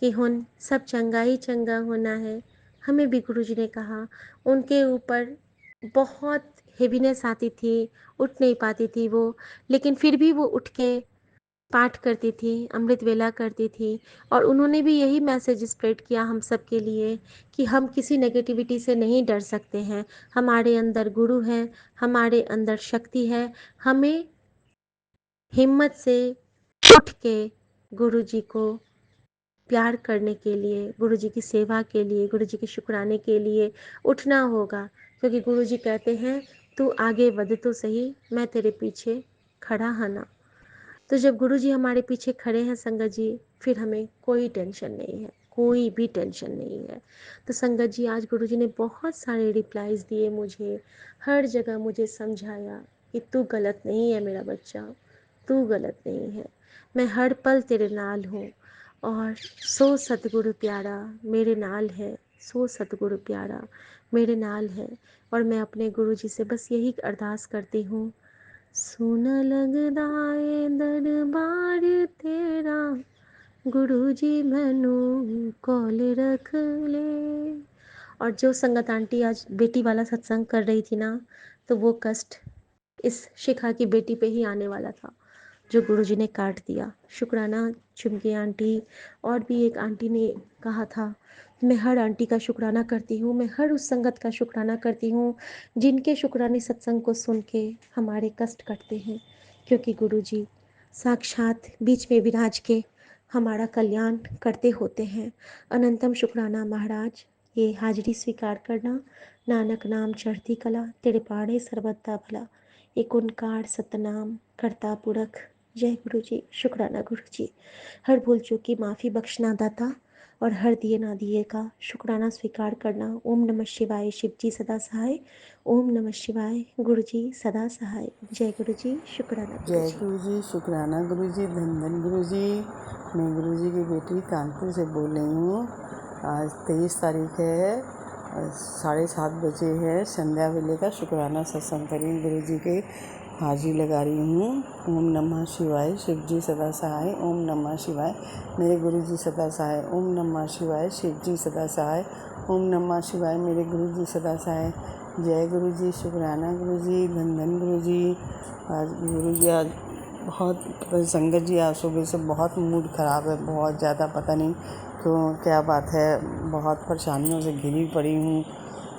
कि हुन सब चंगा ही चंगा होना है। हमें भी गुरुजी ने कहा। उनके ऊपर बहुत हेवीनेस आती थी, उठ नहीं पाती थी वो, लेकिन फिर भी वो उठ के पाठ करती थी, अमृत वेला करती थी। और उन्होंने भी यही मैसेज स्प्रेड किया हम सब के लिए कि हम किसी नेगेटिविटी से नहीं डर सकते हैं। हमारे अंदर गुरु हैं, हमारे अंदर शक्ति है। हमें हिम्मत से उठ के गुरु जी को प्यार करने के लिए, गुरु जी की सेवा के लिए, गुरु जी के शुक्राने के लिए उठना होगा, क्योंकि गुरु जी कहते हैं तू आगे बढ़ तो सही, मैं तेरे पीछे खड़ा है ना। तो जब गुरुजी हमारे पीछे खड़े हैं संगत जी, फिर हमें कोई टेंशन नहीं है, कोई भी टेंशन नहीं है। तो संगत जी आज गुरुजी ने बहुत सारे रिप्लाईज़ दिए मुझे, हर जगह मुझे समझाया कि तू गलत नहीं है मेरा बच्चा, तू गलत नहीं है, मैं हर पल तेरे नाल हूँ। और सो सतगुरु प्यारा मेरे नाल है, सो सतगुरु प्यारा मेरे नाल है। और मैं अपने गुरुजी से बस यही अरदास करती हूँ, सुन लगदा ए दरबार तेरा, गुरु जी मैनू कॉल रख ले। और जो संगत आंटी आज बेटी वाला सत्संग कर रही थी ना, तो वो कष्ट इस शिखा की बेटी पे ही आने वाला था, जो गुरुजी ने काट दिया। शुक्राना चुमकी आंटी। और भी एक आंटी ने कहा था, मैं हर आंटी का शुक्राना करती हूँ, मैं हर उस संगत का शुक्राना करती हूँ जिनके शुक्राने सत्संग को सुन के हमारे कष्ट कटते हैं, क्योंकि गुरुजी साक्षात बीच में विराज के हमारा कल्याण करते होते हैं। अनंतम शुक्राना महाराज, ये हाजिरी स्वीकार करना। नानक नाम चढ़ती कला, तेरे पाड़े सर्वदा भला, एक ओंकार सतनाम करता पुरख। जय गुरु जी। शुक्राना गुरु जी। हर भूल चूक की माफ़ी बख्शना दाता, और हर दिए ना दिए का शुक्राना स्वीकार करना। ओम नमः शिवाय, शिव जी सदा सहाय। ओम नमः शिवाय, गुरु जी सदा सहाय। जय गुरु जी। शुक्राना गुरु
जय
जी।
गुरु जी, शुक्राना गुरु जी, धन धन गुरु जी। मैं गुरु जी की बेटी कानपुर से बोल रही हूँ। आज 23 तारीख है, 7:30 बजे है। संध्या वेले का शुक्राना सत्संग करी गुरु जी के हाजिरी लगा रही हूँ। ओम नमः शिवाय, शिव जी सदा सहाय। ओम नमः शिवाय, मेरे गुरु जी सदा सहाय। ओम नमः शिवाय, शिव जी सदा सहाय। ओम नमः शिवाय, मेरे गुरु जी सदा सहाय। जय गुरु जी, शुक्राना गुरु जी, धन धन गुरु जी। आज गुरु जी आज बहुत संगत जी आज सुबह से बहुत मूड ख़राब है, बहुत ज़्यादा, पता नहीं क्यों, क्या बात है। बहुत परेशानियों से घिरी पड़ी हूँ,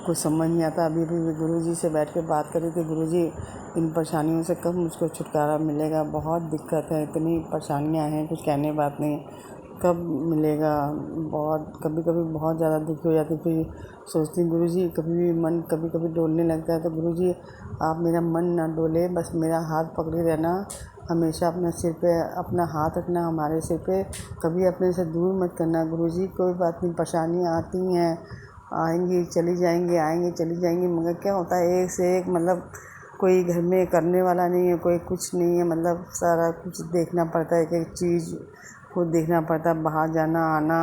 कुछ समझ नहीं आता। अभी भी गुरु जी से बैठ के बात करी थी, गुरु जी इन परेशानियों से कब मुझको छुटकारा मिलेगा, बहुत दिक्कत है, इतनी परेशानियाँ हैं, कुछ कहने बात नहीं, कब मिलेगा। बहुत कभी कभी बहुत ज़्यादा दुखी हो जाती, फिर सोचती गुरु जी, कभी भी मन कभी कभी डोलने लगता है, तो गुरु जी आप मेरा मन ना डोले, बस मेरा हाथ पकड़े रहना, हमेशा अपने सिर पे अपना हाथ रखना, हमारे सिर पे, कभी अपने से दूर मत करना गुरु जी। कोई बात नहीं, परेशानियाँ आती हैं, आएंगी चली जाएंगी, आएंगी चली जाएंगी, मगर क्या होता है, एक से एक, मतलब कोई घर में करने वाला नहीं है, कोई कुछ नहीं है, मतलब सारा कुछ देखना पड़ता है, एक एक चीज़ खुद देखना पड़ता है, बाहर जाना आना,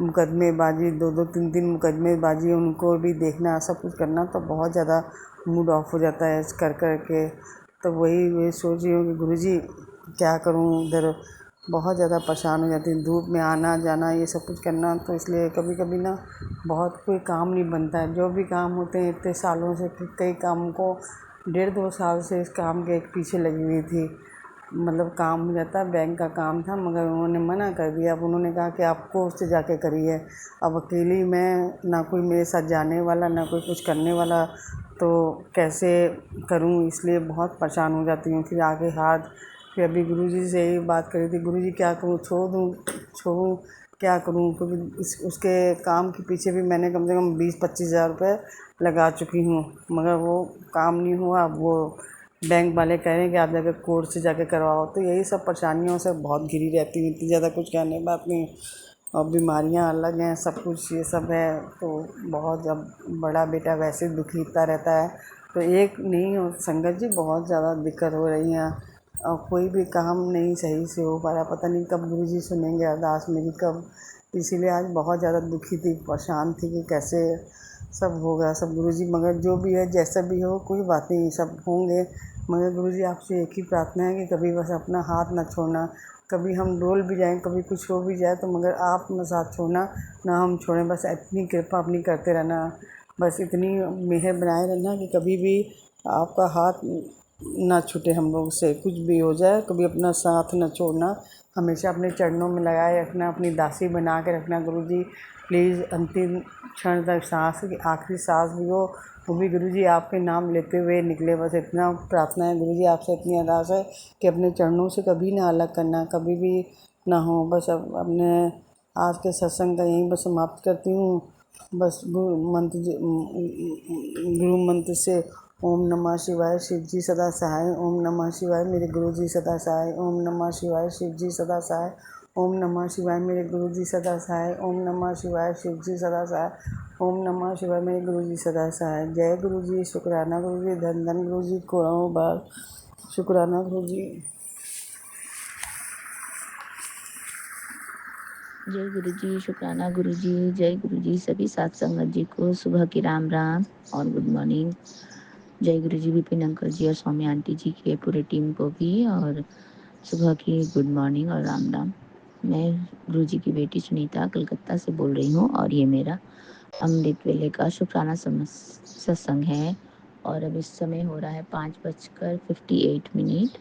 मुकदमेबाजी, 2-2 3-3 मुकदमेबाजी, उनको भी देखना, सब कुछ करना, तो बहुत ज़्यादा मूड ऑफ हो जाता है कर कर के। तो वही सोच रही हूँ कि गुरुजी क्या करूँ, इधर बहुत ज़्यादा परेशान हो जाती हूँ, धूप में आना जाना ये सब कुछ करना, तो इसलिए कभी कभी ना बहुत कोई काम नहीं बनता है। जो भी काम होते हैं इतने सालों से, कई कामों को 1.5-2 साल से इस काम के पीछे लगी हुई थी, मतलब काम हो जाता, बैंक का काम था, मगर उन्होंने मना कर दिया। अब उन्होंने कहा कि आपको उससे जाके करिए। अब अकेली मैं, ना कोई मेरे साथ जाने वाला, ना कोई कुछ करने वाला, तो कैसे करूं, इसलिए बहुत परेशान हो जाती हूँ। फिर आगे हाथ, फिर अभी गुरुजी से यही बात करी थी, गुरुजी क्या करूँ, छोड़ दूँ, छोड़ूँ
क्या करूँ, क्योंकि उसके काम के पीछे भी मैंने कम से कम 20-25 हज़ार रुपये लगा चुकी हूँ, मगर वो काम नहीं हुआ। वो बैंक वाले कह रहे हैं कि आप जाकर कोर्ट से जाके करवाओ। तो यही सब परेशानियों से बहुत घिरी रहती हूँ, इतनी ज़्यादा कुछ कहने की बात नहीं। और बीमारियाँ अलग हैं, सब कुछ ये सब है। तो बहुत, जब बड़ा बेटा वैसे दुखीता रहता है तो एक नहीं हो संगत जी, बहुत ज़्यादा दिक्कत हो रही हैं और कोई भी काम नहीं सही से हो पा रहा। पता नहीं कब गुरुजी सुनेंगे अरदास मेरी, कब। इसीलिए आज बहुत ज़्यादा दुखी थी, परेशान थी कि कैसे सब होगा सब गुरुजी। मगर जो भी है जैसा भी हो, कोई बात नहीं, सब होंगे। मगर गुरुजी आपसे एक ही प्रार्थना है कि कभी बस अपना हाथ ना छोड़ना। कभी हम डोल भी जाएं, कभी कुछ हो भी जाए, तो मगर आप ना साथ छोड़ना, ना हम छोड़ें। बस इतनी कृपा अपनी करते रहना, बस इतनी मेहर बनाए रहना कि कभी भी आपका हाथ ना छूटे हम लोग से। कुछ भी हो जाए, कभी अपना साथ ना छोड़ना, हमेशा अपने चरणों में लगाए रखना, अपनी दासी बना के रखना गुरुजी। प्लीज़ अंतिम क्षण तक, सांस की आखिरी सांस भी हो, वो भी गुरुजी आपके नाम लेते हुए निकले। बस इतना प्रार्थना है गुरुजी आपसे, इतनी अरदास है कि अपने चरणों से कभी ना अलग करना, कभी भी ना हो। बस अब अपने आज के सत्संग का यहीं बस समाप्त करती हूँ। बस गुरु मंत्र से ओम नमः शिवाय, शिव जी सदा सहाय। ओम नमः शिवाय, मेरे गुरु जी सदा सहाय। ओम नमः शिवाय, शिव जी सदा सहाय। ओम नमः शिवाय, मेरे गुरु जी सदा सहाय। ओम नमः शिवाय, शिव जी सदा सहाय। ओम नमः शिवाय, मेरे गुरु जी सदा सहाय। जय गुरु जी, शुक्राना गुरु जी, धन धन गुरु जी, करोड़ों बार शुक्राना गुरु जी।
जय गुरु जी, शुक्राना गुरु जी, जय गुरु जी। सभी साथ संगत जी को सुबह की राम राम और गुड मॉर्निंग। जय गुरु जी, विपिन अंकल जी और स्वामी आंटी जी के पूरे टीम को भी, और सुबह की गुड मॉर्निंग और राम राम। मैं गुरु जी की बेटी सुनीता कलकत्ता से बोल रही हूँ, और ये मेरा अमृत वेले का शुक्राना सत्संग है। और अब इस समय हो रहा है 5:58।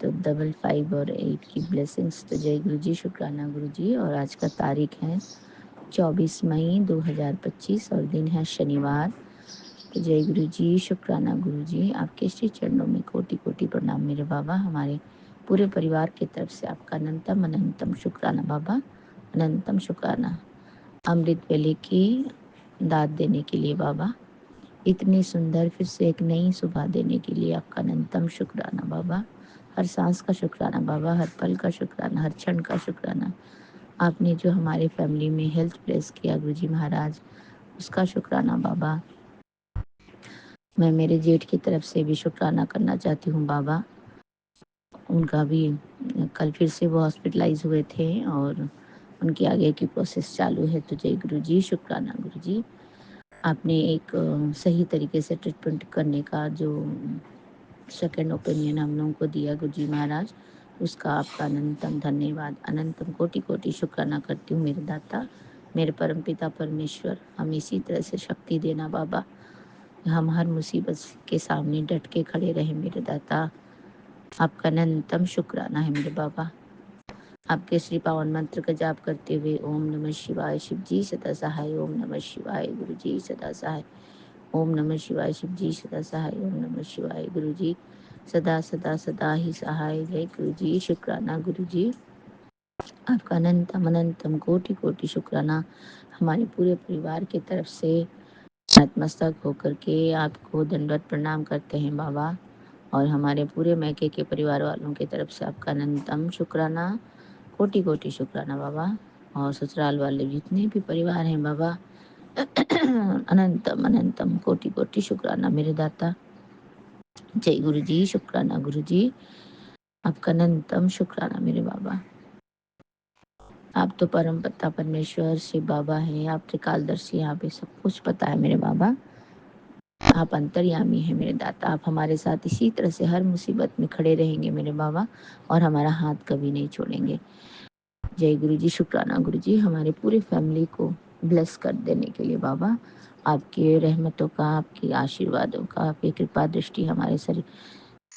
तो 5 और 8 की ब्लेसिंग्स। तो जय गुरु जी, शुक्राना गुरु जी। और आज का तारीख है 24 मई 2025 और दिन है शनिवार। तो जय गुरु जी, शुक्राना गुरु जी। आपके श्री चरणों में कोटि कोटि प्रणाम मेरे बाबा। हमारे पूरे परिवार की तरफ से आपका अनंतम अनंतम शुक्राना बाबा, अनंतम शुक्राना। अमृत वेले की दाद देने के लिए बाबा, इतनी सुंदर फिर से एक नई सुबह देने के लिए आपका अनंतम शुक्राना बाबा। हर सांस का शुक्राना बाबा, हर पल का शुक्राना, हर क्षण का शुक्राना। आपने जो हमारे फैमिली में हेल्थ ब्लेस किया गुरु जी महाराज, उसका शुक्राना बाबा। मैं मेरे जेठ की तरफ से भी शुक्राना करना चाहती हूँ बाबा। उनका भी कल फिर से वो हॉस्पिटलाइज हुए थे और उनकी आगे की प्रोसेस चालू है। तो जय गुरु जी, शुक्राना गुरु जी। आपने एक सही तरीके से ट्रीटमेंट करने का जो सेकंड ओपिनियन हम लोगों को दिया गुरु जी महाराज, उसका आपका अनंतम धन्यवाद, अनंतम कोटि कोटि शुक्राना करती हूँ मेरे दाता, मेरे परम पिता परमेश्वर। हम इसी तरह से शक्ति देना बाबा, हम हर मुसीबत के सामने डट के खड़े रहे मेरे दाता। आपका अनंतम शुक्राना है मेरे बाबा। आपके श्री पावन मंत्र का जाप करते हुए ओम नमः शिवाय, शिव जी सदा सहाय। ओम नमः शिवाय, गुरु जी सदा सहाय। ओम नमः शिवाय, शिव जी सदा सहाय। ओम नमः शिवाय, गुरु जी सदा सदा सदा ही सहाय। जय गुरु जी, शुक्राना गुरु जी। आपका अनंतम अनंतम कोटि कोटि शुक्राना हमारे पूरे परिवार की तरफ से। नतमस्तक होकर के आपको दंडवत प्रणाम करते हैं बाबा, और हमारे पूरे मैके के परिवार वालों की तरफ से आपका अनंतम शुक्राना, कोटि कोटि शुक्राना बाबा। और ससुराल वाले जितने भी परिवार हैं बाबा, अनंतम अनंतम कोटि कोटि शुक्राना मेरे दाता। जय गुरु जी, शुक्राना गुरु जी। आपका अनंतम शुक्राना मेरे बाबा। आप तो परम पिता परमेश्वर शिव बाबा हैं, आप त्रिकालदर्शी, यहाँ पे सब कुछ पता है मेरे बाबा। आप अंतर्यामी हैं मेरे दाता। आप हमारे साथ इसी तरह से हर मुसीबत में खड़े रहेंगे मेरे बाबा, और हमारा हाथ कभी नहीं छोड़ेंगे। जय गुरु जी, शुक्राना गुरु जी। हमारे पूरे फैमिली को ब्लेस कर देने के लिए बाबा, आपके रहमतों का, आपके आशीर्वादों का, आपकी कृपा दृष्टि हमारे सर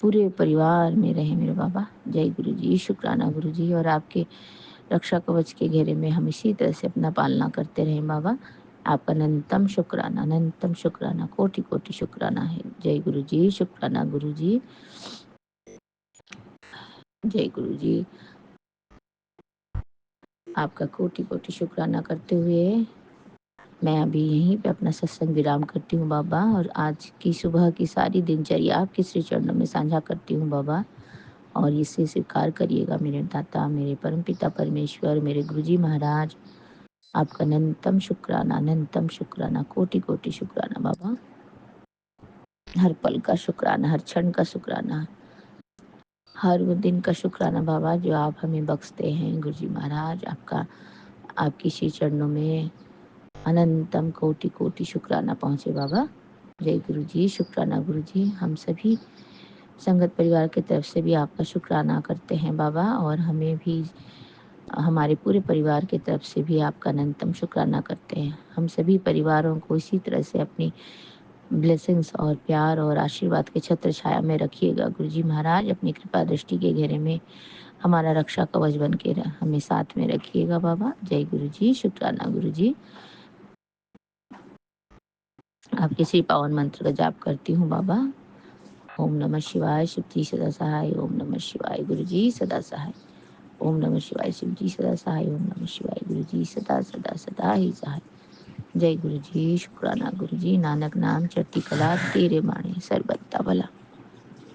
पूरे परिवार में रहे मेरे बाबा। जय गुरु जी, शुक्राना गुरु जी। और आपके रक्षा कवच के घेरे में हम इसी तरह से अपना पालना करते रहें बाबा। आपका अनंतम शुक्राना, अनंतम शुक्राना, कोटि कोटि शुक्राना है। जय गुरु जी, शुक्राना गुरु जी। जय गुरु जी। आपका कोटि कोटि शुक्राना करते हुए मैं अभी यहीं पे अपना सत्संग विराम करती हूँ बाबा, और आज की सुबह की सारी दिनचर्या आपके श्री चरणों में साझा करती हूँ बाबा। और इसे स्वीकार करिएगा मेरे दाता, मेरे परमपिता परमेश्वर, मेरे गुरुजी महाराज। आपका अनंतम शुक्राना, कोटि कोटि शुक्राना बाबा। हर पल का शुक्राना, हर क्षण का शुक्राना, हर वो दिन का शुक्राना बाबा जो आप हमें बख्शते हैं गुरुजी महाराज। आपकी श्री चरणों में अनंतम कोटि कोटि शुक्राना पहुँचे बाबा। जय गुरु जी, शुक्राना गुरु जी। हम सभी संगत परिवार की तरफ से भी आपका शुक्राना करते हैं बाबा, और हमें भी हमारे पूरे परिवार की तरफ से भी आपका अनंतम शुक्राना करते हैं। हम सभी परिवारों को इसी तरह से अपनी ब्लेसिंग्स और प्यार और आशीर्वाद के छत्र छाया में रखिएगा गुरुजी महाराज। अपनी कृपा दृष्टि के घेरे में हमारा रक्षा कवच बन के हमें साथ में रखिएगा बाबा। जय गुरु जी, शुक्राना गुरु जी। आपके श्री पावन मंत्र का जाप करती हूँ बाबा। ओम नमः शिवाय, शिव जी सदा सहाय। ओम नमः शिवाय, गुरु जी सदा सहाय। ओम नमः शिवाय, शिव जी सदा सहाय। ओम नमः शिवाय, गुरु जी सदा सदा सदा ही सहाय। जय गुरु जी, शुक्राना गुरु जी। नानक नाम चढ़ती कला तेरे माणे सरबत्ता भला।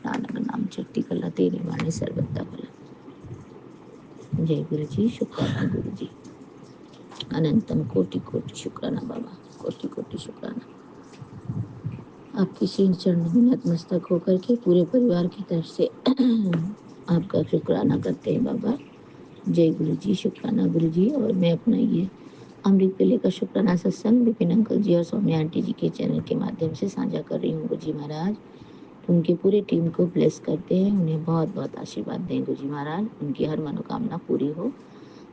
नानक नाम चढ़ती कला तेरे माणे सरबत्ता भला। जय गुरु जी, शुक्राना गुरु जी। अनंतम कोटि कोटि शुक्राना बाबा, कोटि कोटि शुक्राना। आपके श्री चरणों में नतमस्तक होकर के पूरे परिवार की तरफ से आपका शुक्राना करते हैं बाबा। जय गुरु जी, शुक्राना गुरु जी। और मैं अपना ये अमृत वेले का शुक्राना सत्संग विपिन अंकल जी और सौम्या आंटी जी के चैनल के माध्यम से साझा कर रही हूँ गुरु जी महाराज। उनके पूरे टीम को ब्लेस करते हैं, उन्हें बहुत बहुत आशीर्वाद दें गुरु जी महाराज, उनकी हर मनोकामना पूरी हो।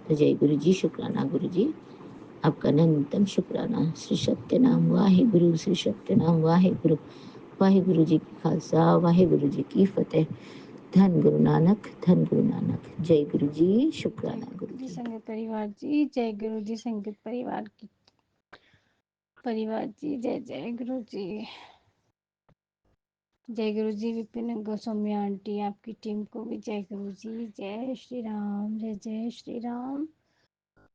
तो जय गुरु जी, शुक्राना गुरु जी। आपका अनंतम शुक्राना। श्री सत्य नाम वाहे गुरु, श्री सत्य नाम वाहे गुरु। वाहे गुरु जी की खालसा, वाहे गुरु जी की फतेह। धन गुरु नानक, धन गुरु नानक। जय गुरु जी, शुक्राना गुरु जी।
संगत परिवार जी, जय गुरु जी। संगत परिवार की परिवार जी, जय जय गुरु जी। जय गुरु जी। विपिन गोस्वामी आंटी, आपकी टीम को भी जय गुरु जी। जय श्री राम, जय जय श्री राम।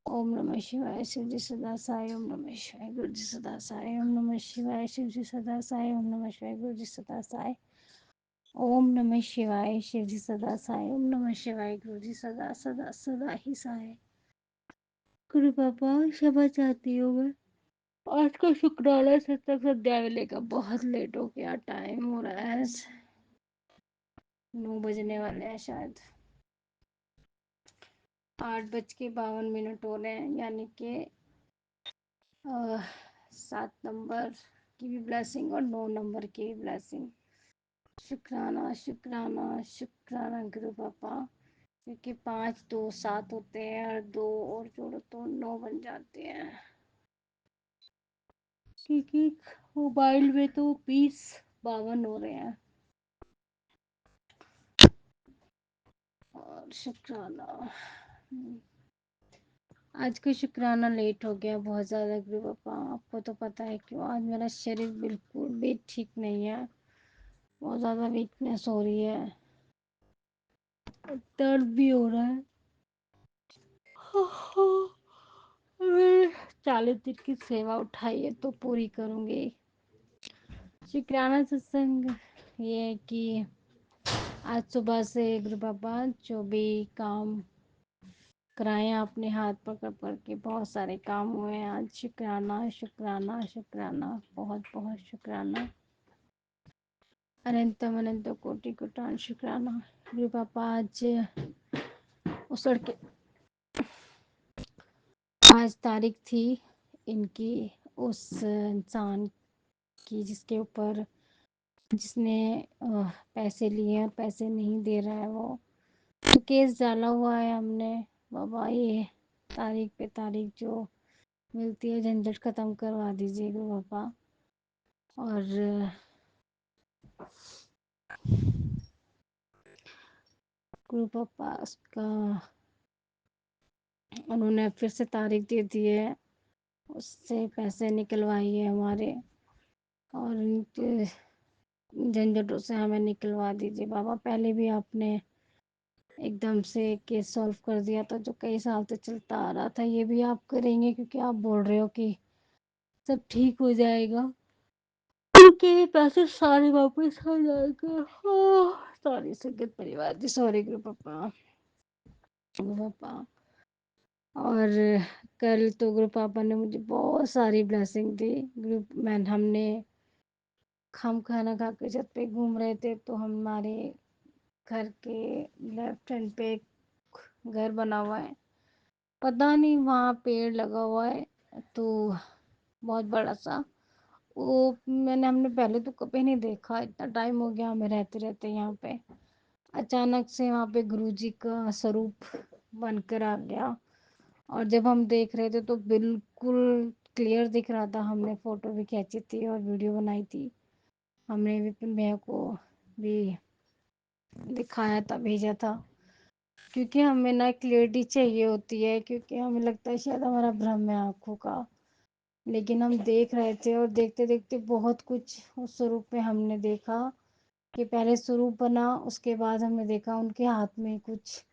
ओम नमः शिवाय, शिव जी सदा साई। ओम नमः शिवाय, गुरु जी सदा साई। ओम नमः शिवाय, शिव जी सदा साई। ओम नमः शिवाय, गुरु जी सदा साई। ओम नमः शिवाय, शिव जी सदा साई। ओम नमः शिवाय, गुरु जी सदा सदा सदा ही साई। गुरु पापा क्षमा चाहती हूँ मैं। आज का शुक्राना सत्संग संध्या वेले का बहुत लेट हो गया। टाइम हो रहा है 9 बजने वाले हैं शायद। 8:52 हो रहे हैं, यानी कि 7 नंबर की भी ब्लेसिंग और 9 नंबर की भी ब्लेसिंग। शुक्राना शुक्राना शुक्राना गुरु पापा, क्योंकि 5 2 7 होते हैं और 2 और जोड़ो तो 9 बन जाते हैं। क्योंकि मोबाइल में तो 20 52 हो रहे हैं। और शुक्राना, आज का शुक्राना लेट हो गया बहुत ज़्यादा गुरु पापा। आपको तो पता है क्यों। आज मेरा शरीर बिल्कुल भी ठीक नहीं है, बहुत ज़्यादा वीकनेस हो रही है, दर्द भी हो रहा है। 40 दिन की सेवा उठाई है तो पूरी करूँगी। शुक्राना सत्संग ये है कि आज सुबह से गुरु बाबा जो भी काम कराए अपने हाथ पकड़ पकड़ के, बहुत सारे काम हुए हैं आज। शुक्राना शुक्राना शुक्राना, बहुत बहुत शुक्राना। अनंतम अनंत कोटि कोटि शुक्राना गुरु पापा। आज तारीख थी इनकी, उस इंसान की जिसने पैसे लिए, पैसे नहीं दे रहा है वो, तो केस डाला हुआ है हमने बाबा। ये तारीख पे तारीख जो मिलती है झंझट खत्म करवा दीजिए गुरु पापा। और गुरु पापा उसका उन्होंने फिर से तारीख दे दी है, उससे पैसे निकलवाइए हमारे, और उनके झंझटों से हमें निकलवा दीजिए बाबा। पहले भी आपने एकदम से केस सॉल्व कर दिया था जो कई साल से चलता आ रहा था, ये भी आप करेंगे क्योंकि आप बोल रहे हो कि सब ठीक हो जाएगा, क्योंकि ये पैसे सारे वापस आ जाएंगे। सॉरी संगीत परिवार जी, सॉरी गुरु पापा, गुरु पापा। और कल तो गुरु पापा ने मुझे बहुत सारी ब्लेसिंग दी। ग्रुप मैन हमने हम खाना खा के छत पे घूम रहे थे तो हमारे घर के लेफ्ट हैंड पे एक घर बना हुआ है, पता नहीं वहाँ पेड़ लगा हुआ है तो बहुत बड़ा सा, वो हमने पहले तो कभी नहीं देखा, इतना टाइम हो गया हमें रहते रहते यहाँ पे। अचानक से वहाँ पे गुरुजी का स्वरूप बनकर आ गया और जब हम देख रहे थे तो बिल्कुल क्लियर दिख रहा था। हमने फोटो भी खींची थी और वीडियो बनाई थी, हमने विपिन भैया को भी दिखाया था, भेजा था, क्योंकि हमें ना क्लियरिटी चाहिए होती है, क्योंकि हमें लगता है शायद हमारा भ्रम है आँखों का। लेकिन हम देख रहे थे और देखते देखते बहुत कुछ उस स्वरूप में हमने देखा कि पहले स्वरूप बना, उसके बाद हमने देखा उनके हाथ में कुछ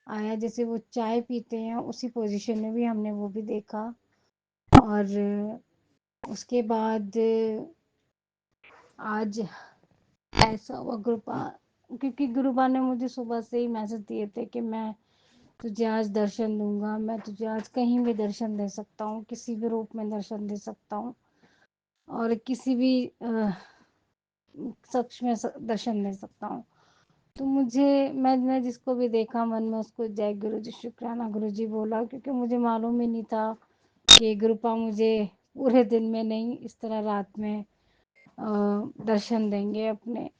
आया जैसे वो चाय पीते हैं, उसी पोजीशन में भी हमने वो भी देखा। और उसके बाद आज ऐसा हुआ गुरुपा, क्योंकि गुरुपा ने मुझे सुबह से ही मैसेज दिए थे कि मैं तुझे आज दर्शन दूंगा, मैं तुझे आज कहीं भी दर्शन दे सकता हूँ, किसी भी रूप में दर्शन दे सकता हूँ और किसी भी शख्स में दर्शन दे सकता हूँ। तो मैं जिसको भी देखा मन में उसको जय गुरु जी, शुक्राना गुरु जी बोला, क्योंकि मुझे मालूम ही नहीं था कि गुरुपा मुझे पूरे दिन में नहीं, इस तरह रात में दर्शन देंगे अपने।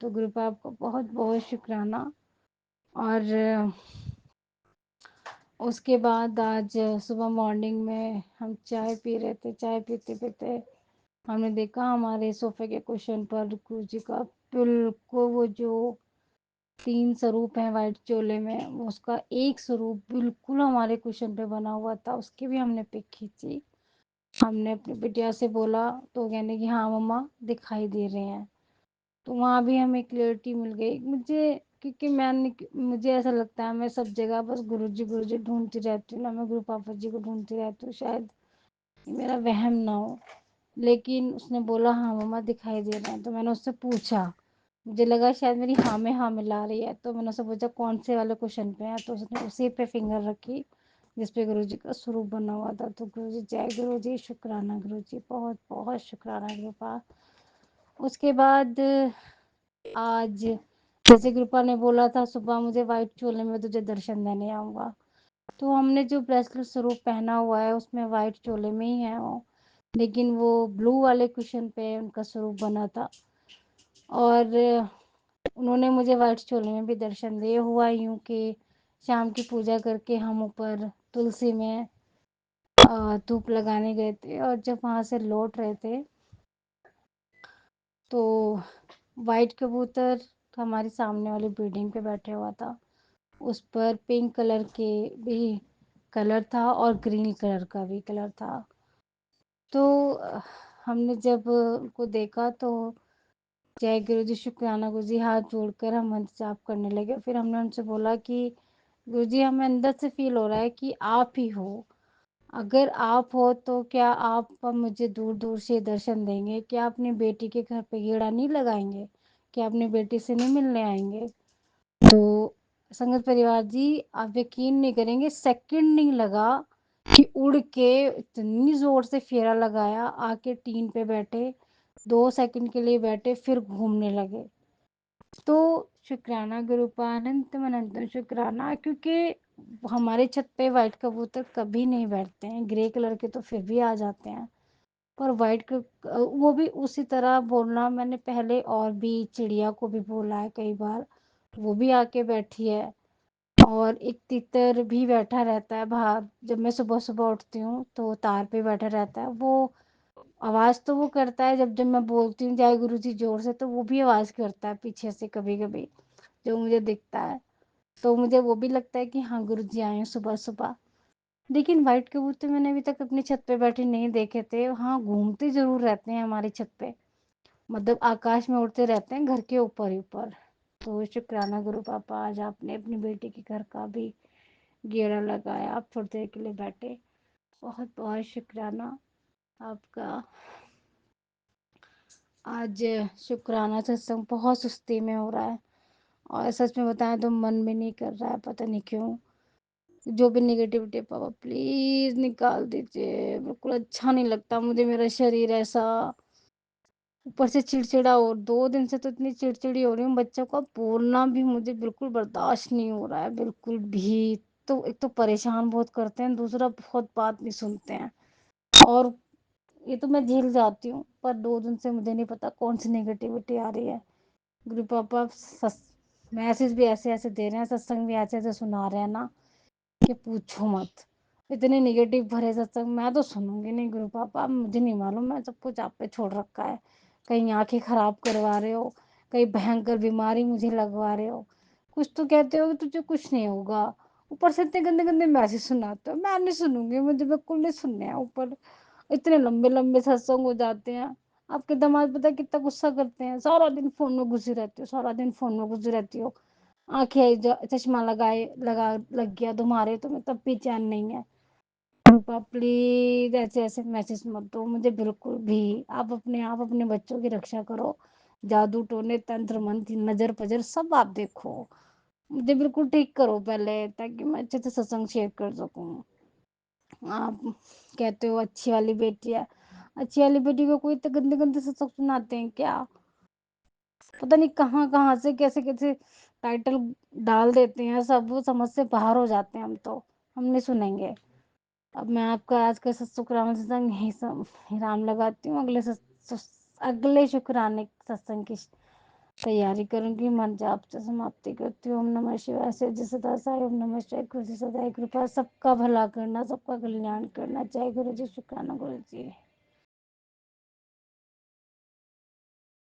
तो गुरुपा आपको बहुत बहुत शुक्राना। और उसके बाद आज सुबह मॉर्निंग में हम चाय पी रहे थे, चाय पीते पीते हमने देखा हमारे सोफे के कुशन पर गुरु जी का बिल्कुल वो जो 3 स्वरूप हैं वाइट चोले में, वो उसका एक स्वरूप बिल्कुल हमारे कुशन पे बना हुआ था, उसकी भी हमने पिक खींची। हमने अपनी बिटिया से बोला तो कहने की हाँ मम्मा दिखाई दे रहे हैं, तो वहाँ भी हमें क्लियरिटी मिल गई मुझे, क्योंकि मुझे ऐसा लगता है मैं सब जगह बस गुरुजी ढूंढती रहती हूँ ना, मैं गुरु पापा जी को ढूंढती रहती हूँ, शायद मेरा वहम ना हो। लेकिन उसने बोला हाँ मम्मा दिखाई दे रहा है, तो मैंने उससे पूछा, मुझे लगा शायद मेरी हाँ में हाँ मिला रही है, तो मैंने उससे पूछा कौन से वाले क्वेश्चन पे है, तो उसने उसी पे फिंगर रखी जिस पे गुरु जी का स्वरूप बना हुआ था। तो गुरु जी जय गुरु जी, शुक्राना गुरु जी, बहुत बहुत शुक्राना कृपा। उसके बाद आज जैसे कृपा ने बोला था सुबह मुझे वाइट चोले में तुझे दर्शन देने आऊँगा, तो हमने जो ब्रेसलेट स्वरूप पहना हुआ है उसमें वाइट चोले में ही है वो, लेकिन वो ब्लू वाले कुशन पे उनका स्वरूप बना था। और उन्होंने मुझे वाइट चोले में भी दर्शन दिए। हुआ यूँ कि शाम की पूजा करके हम ऊपर तुलसी में धूप लगाने गए थे और जब वहाँ से लौट रहे थे तो वाइट कबूतर हमारी सामने वाली बिल्डिंग पे बैठे हुआ था, उस पर पिंक कलर के भी कलर था और ग्रीन कलर का भी कलर था। तो हमने जब उनको देखा तो जय गुरु जी, शुक्राना गुरु जी, हाथ जोड़कर हम मंत्र जाप करने लगे। फिर हमने उनसे बोला कि गुरु जी हमें अंदर से फील हो रहा है कि आप ही हो, अगर आप हो तो क्या आप मुझे दूर दूर से दर्शन देंगे, क्या अपनी बेटी के घर पे गेड़ा नहीं लगाएंगे, क्या अपनी बेटी से नहीं मिलने आएंगे। तो संगत परिवार जी आप यकीन नहीं करेंगे, सेकंड नहीं लगा कि उड़ के इतनी जोर से फेरा लगाया, आके टीन पे बैठे, 2 सेकंड के लिए बैठे फिर घूमने लगे। तो शुक्राना गुरुपानंतम अनंतम शुक्राना, क्योंकि हमारे छत पे वाइट कबूतर कभी नहीं बैठते हैं, ग्रे कलर के तो फिर भी आ जाते हैं, पर वो भी उसी तरह बोलना, मैंने पहले और भी चिड़िया को भी बोला है कई बार, वो भी आके बैठी है। और एक तितर भी बैठा रहता है बाहर, जब मैं सुबह सुबह उठती हूँ तो तार पे बैठा रहता है वो, आवाज़ तो वो करता है जब जब मैं बोलती हूँ जय गुरु जी जोर से, तो वो भी आवाज़ करता है पीछे से कभी कभी जो मुझे दिखता है, तो मुझे वो भी लगता है कि हाँ गुरु जी आए हैं सुबह सुबह। लेकिन वाइट कबूतर मैंने अभी तक अपनी छत पे बैठे नहीं देखे थे, हाँ घूमते जरूर रहते हैं हमारी छत पे, मतलब आकाश में उड़ते रहते हैं घर के ऊपर ही ऊपर। तो शुक्राना गुरु पापा, आज आपने अपनी बेटी के घर का भी गेड़ा लगाया, आप थोड़ी देर के लिए बैठे, बहुत बहुत शुक्राना आपका। आज शुक्राना सत्संग बहुत सुस्ती में हो रहा है और सच में बताएं तो मन भी नहीं कर रहा है, पता नहीं क्यों। जो भी निगेटिविटी पापा प्लीज निकाल दीजिए, बिल्कुल अच्छा नहीं लगता मुझे मेरा शरीर ऐसा, ऊपर से चिड़चिड़ा, और 2 दिन से तो इतनी चिड़चिड़ी हो रही हूँ, बच्चों का बोलना भी मुझे बिल्कुल बर्दाश्त नहीं हो रहा है, बिल्कुल भी। तो एक तो परेशान बहुत करते हैं, दूसरा बहुत बात नहीं सुनते हैं, और ये तो मैं झेल जाती हूँ, पर 2 दिन से मुझे नहीं पता कौन सी नेगेटिविटी आ रही है। गुरु पापा मैसेज भी ऐसे ऐसे दे रहे हैं, सत्संग भी ऐसे ऐसे सुना रहे हैं ना कि पूछो मत। इतने निगेटिव भरे सत्संग मैं तो सुनूंगी नहीं गुरु पापा, मुझे नहीं मालूम, मैं सब कुछ आप पे छोड़ रखा है। कहीं आंखें खराब करवा रहे हो, कहीं भयंकर बीमारी मुझे लगवा रहे हो, कुछ तो कहते हो कि तुझे कुछ नहीं होगा, ऊपर से इतने गंदे गंदे मैसेज सुनाते हो। मैं नहीं सुनूंगी, मुझे बिल्कुल नहीं सुनने हैं। ऊपर इतने लंबे लंबे सत्संग हो जाते हैं। आपके दामाद पता है कितना गुस्सा करते हैं, सारा दिन फोन में घुसी रहती हो, सारा दिन फोन में घुसी रहती हो, आंखें चश्मा लगाए लग गया तुम्हारे, तुम्हें तब भी चैन नहीं है। पापा प्लीज ऐसे ऐसे मैसेज मत दो मुझे बिल्कुल भी। आप अपने बच्चों की रक्षा करो, जादू टोने तंत्र मंत्र नजर पजर सब आप देखो, मुझे बिल्कुल ठीक करो पहले, ताकि मैं अच्छे से सत्संग शेयर कर सकूं। आप कहते हो अच्छी वाली बेटी है, अच्छी वाली बेटी को कोई इतने गंदे गंदे सत्संग सुनाते हैं क्या? पता नहीं कहाँ कहाँ से कैसे कैसे टाइटल डाल देते हैं, सब वो समझ से बाहर हो जाते हैं। हम नहीं सुनेंगे। अब मैं आपका आज का शुक्राना सत्संग राम लगाती हूँ, अगले शुक्राने सत्संग की तैयारी करूंगी। मन जाप से समाप्ति करती हूँ। ओम नमः शिवाय से जय सदा साई, ओम नमः शिवाय, गुरु जी सदा कृपा, सबका भला करना, सबका कल्याण करना। जय गुरु जी, शुक्राना गुरु जी।